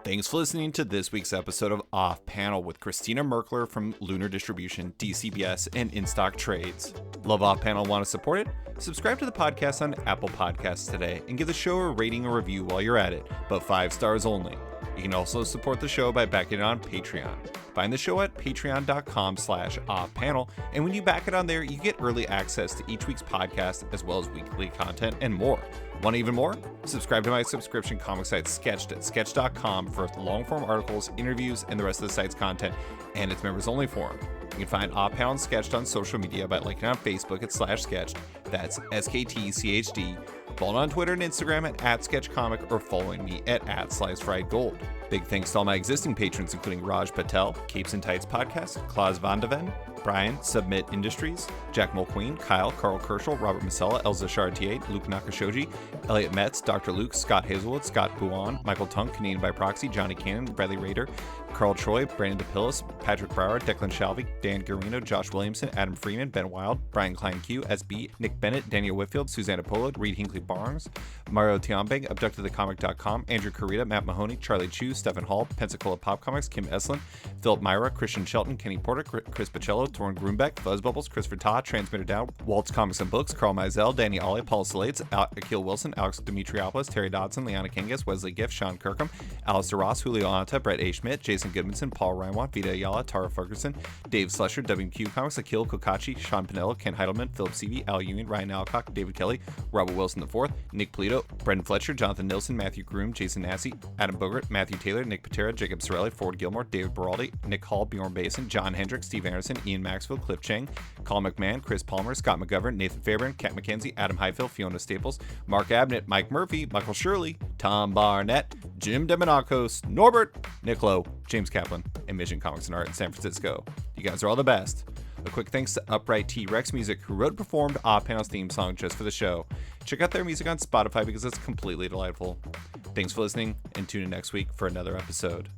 Thanks for listening to this week's episode of Off Panel with Christina Merkler from Lunar Distribution, DCBS, and In-Stock Trades. Love Off Panel, want to support it? Subscribe to the podcast on Apple Podcasts today and give the show a rating or review while you're at it, but 5 stars only. You can also support the show by backing it on Patreon. Find the show at patreon.com/offpanel, and when you back it on there, you get early access to each week's podcast as well as weekly content and more. Want even more? Subscribe to my subscription comic site Sketched at sketch.com for long-form articles, interviews, and the rest of the site's content, and its members-only forum. You can find Off Panel and Sketched on social media by liking on Facebook at /Sketched. That's SKTCHD. Follow on Twitter and Instagram at @SketchComic or following me at @SliceFriedGold. Big thanks to all my existing patrons, including Raj Patel, Capes and Tights Podcast, Klaus Vandeven, Brian, Submit Industries, Jack Mulqueen, Kyle, Carl Kerschel, Robert Masella, Elza Chartier, Luke Nakashoji, Elliot Metz, Dr. Luke, Scott Hazelwood, Scott Buon, Michael Tunk, Canadian by Proxy, Johnny Cannon, Bradley Rader, Carl Troy, Brandon DePillis, Patrick Brower, Declan Shalvey, Dan Garino, Josh Williamson, Adam Freeman, Ben Wild, Brian Klein Q, SB, Nick Bennett, Daniel Whitfield, Susanna Pollard, Reed Hinkley Barnes, Mario Tiambeng, AbductedTheComic.com, Andrew Carita, Matt Mahoney, Charlie Chu, Stephen Hall, Pensacola Pop Comics, Kim Eslin, Philip Myra, Christian Shelton, Kenny Porter, Chris Pacello, Torrin Grunbeck, Fuzzbubbles, Christopher Todd, Transmitter Down, Waltz Comics and Books, Carl Mizell, Danny Ollie, Paul Salates, Akil Wilson, Alex Dimitriopoulos, Terry Dodson, Liana Kingas, Wesley Giff, Sean Kirkham, Alistair Ross, Julio Anta, Brett A. Schmidt, Jason Goodmanson, Paul Reinwant, Vita Ayala, Tara Ferguson, Dave Slusher, WQ Comics, Akil Kokachi, Sean Pinello, Ken Heidelman, Philip Seavey, Al Union, Ryan Alcock, David Kelly, Robert Wilson IV, Nick Polito, Brendan Fletcher, Jonathan Nilsson, Matthew Groom, Jason Massey, Adam Bogert, Matthew Taylor, Nick Patera, Jacob Sorelli, Ford Gilmore, David Baraldi, Nick Hall, Bjorn Basin, John Hendricks, Steve Anderson, Ian Maxwell, Cliff Chang, Colin McMahon, Chris Palmer, Scott McGovern, Nathan Fairbairn, Kat McKenzie, Adam Highfield, Fiona Staples, Mark Abnett, Mike Murphy, Michael Shirley, Tom Barnett, Jim Demonakos, Norbert, Nick Lowe, James Kaplan, and Mission Comics and Art in San Francisco. You guys are all the best. A quick thanks to Upright T-Rex Music, who wrote and performed Off Panel's theme song just for the show. Check out their music on Spotify because it's completely delightful. Thanks for listening, and tune in next week for another episode.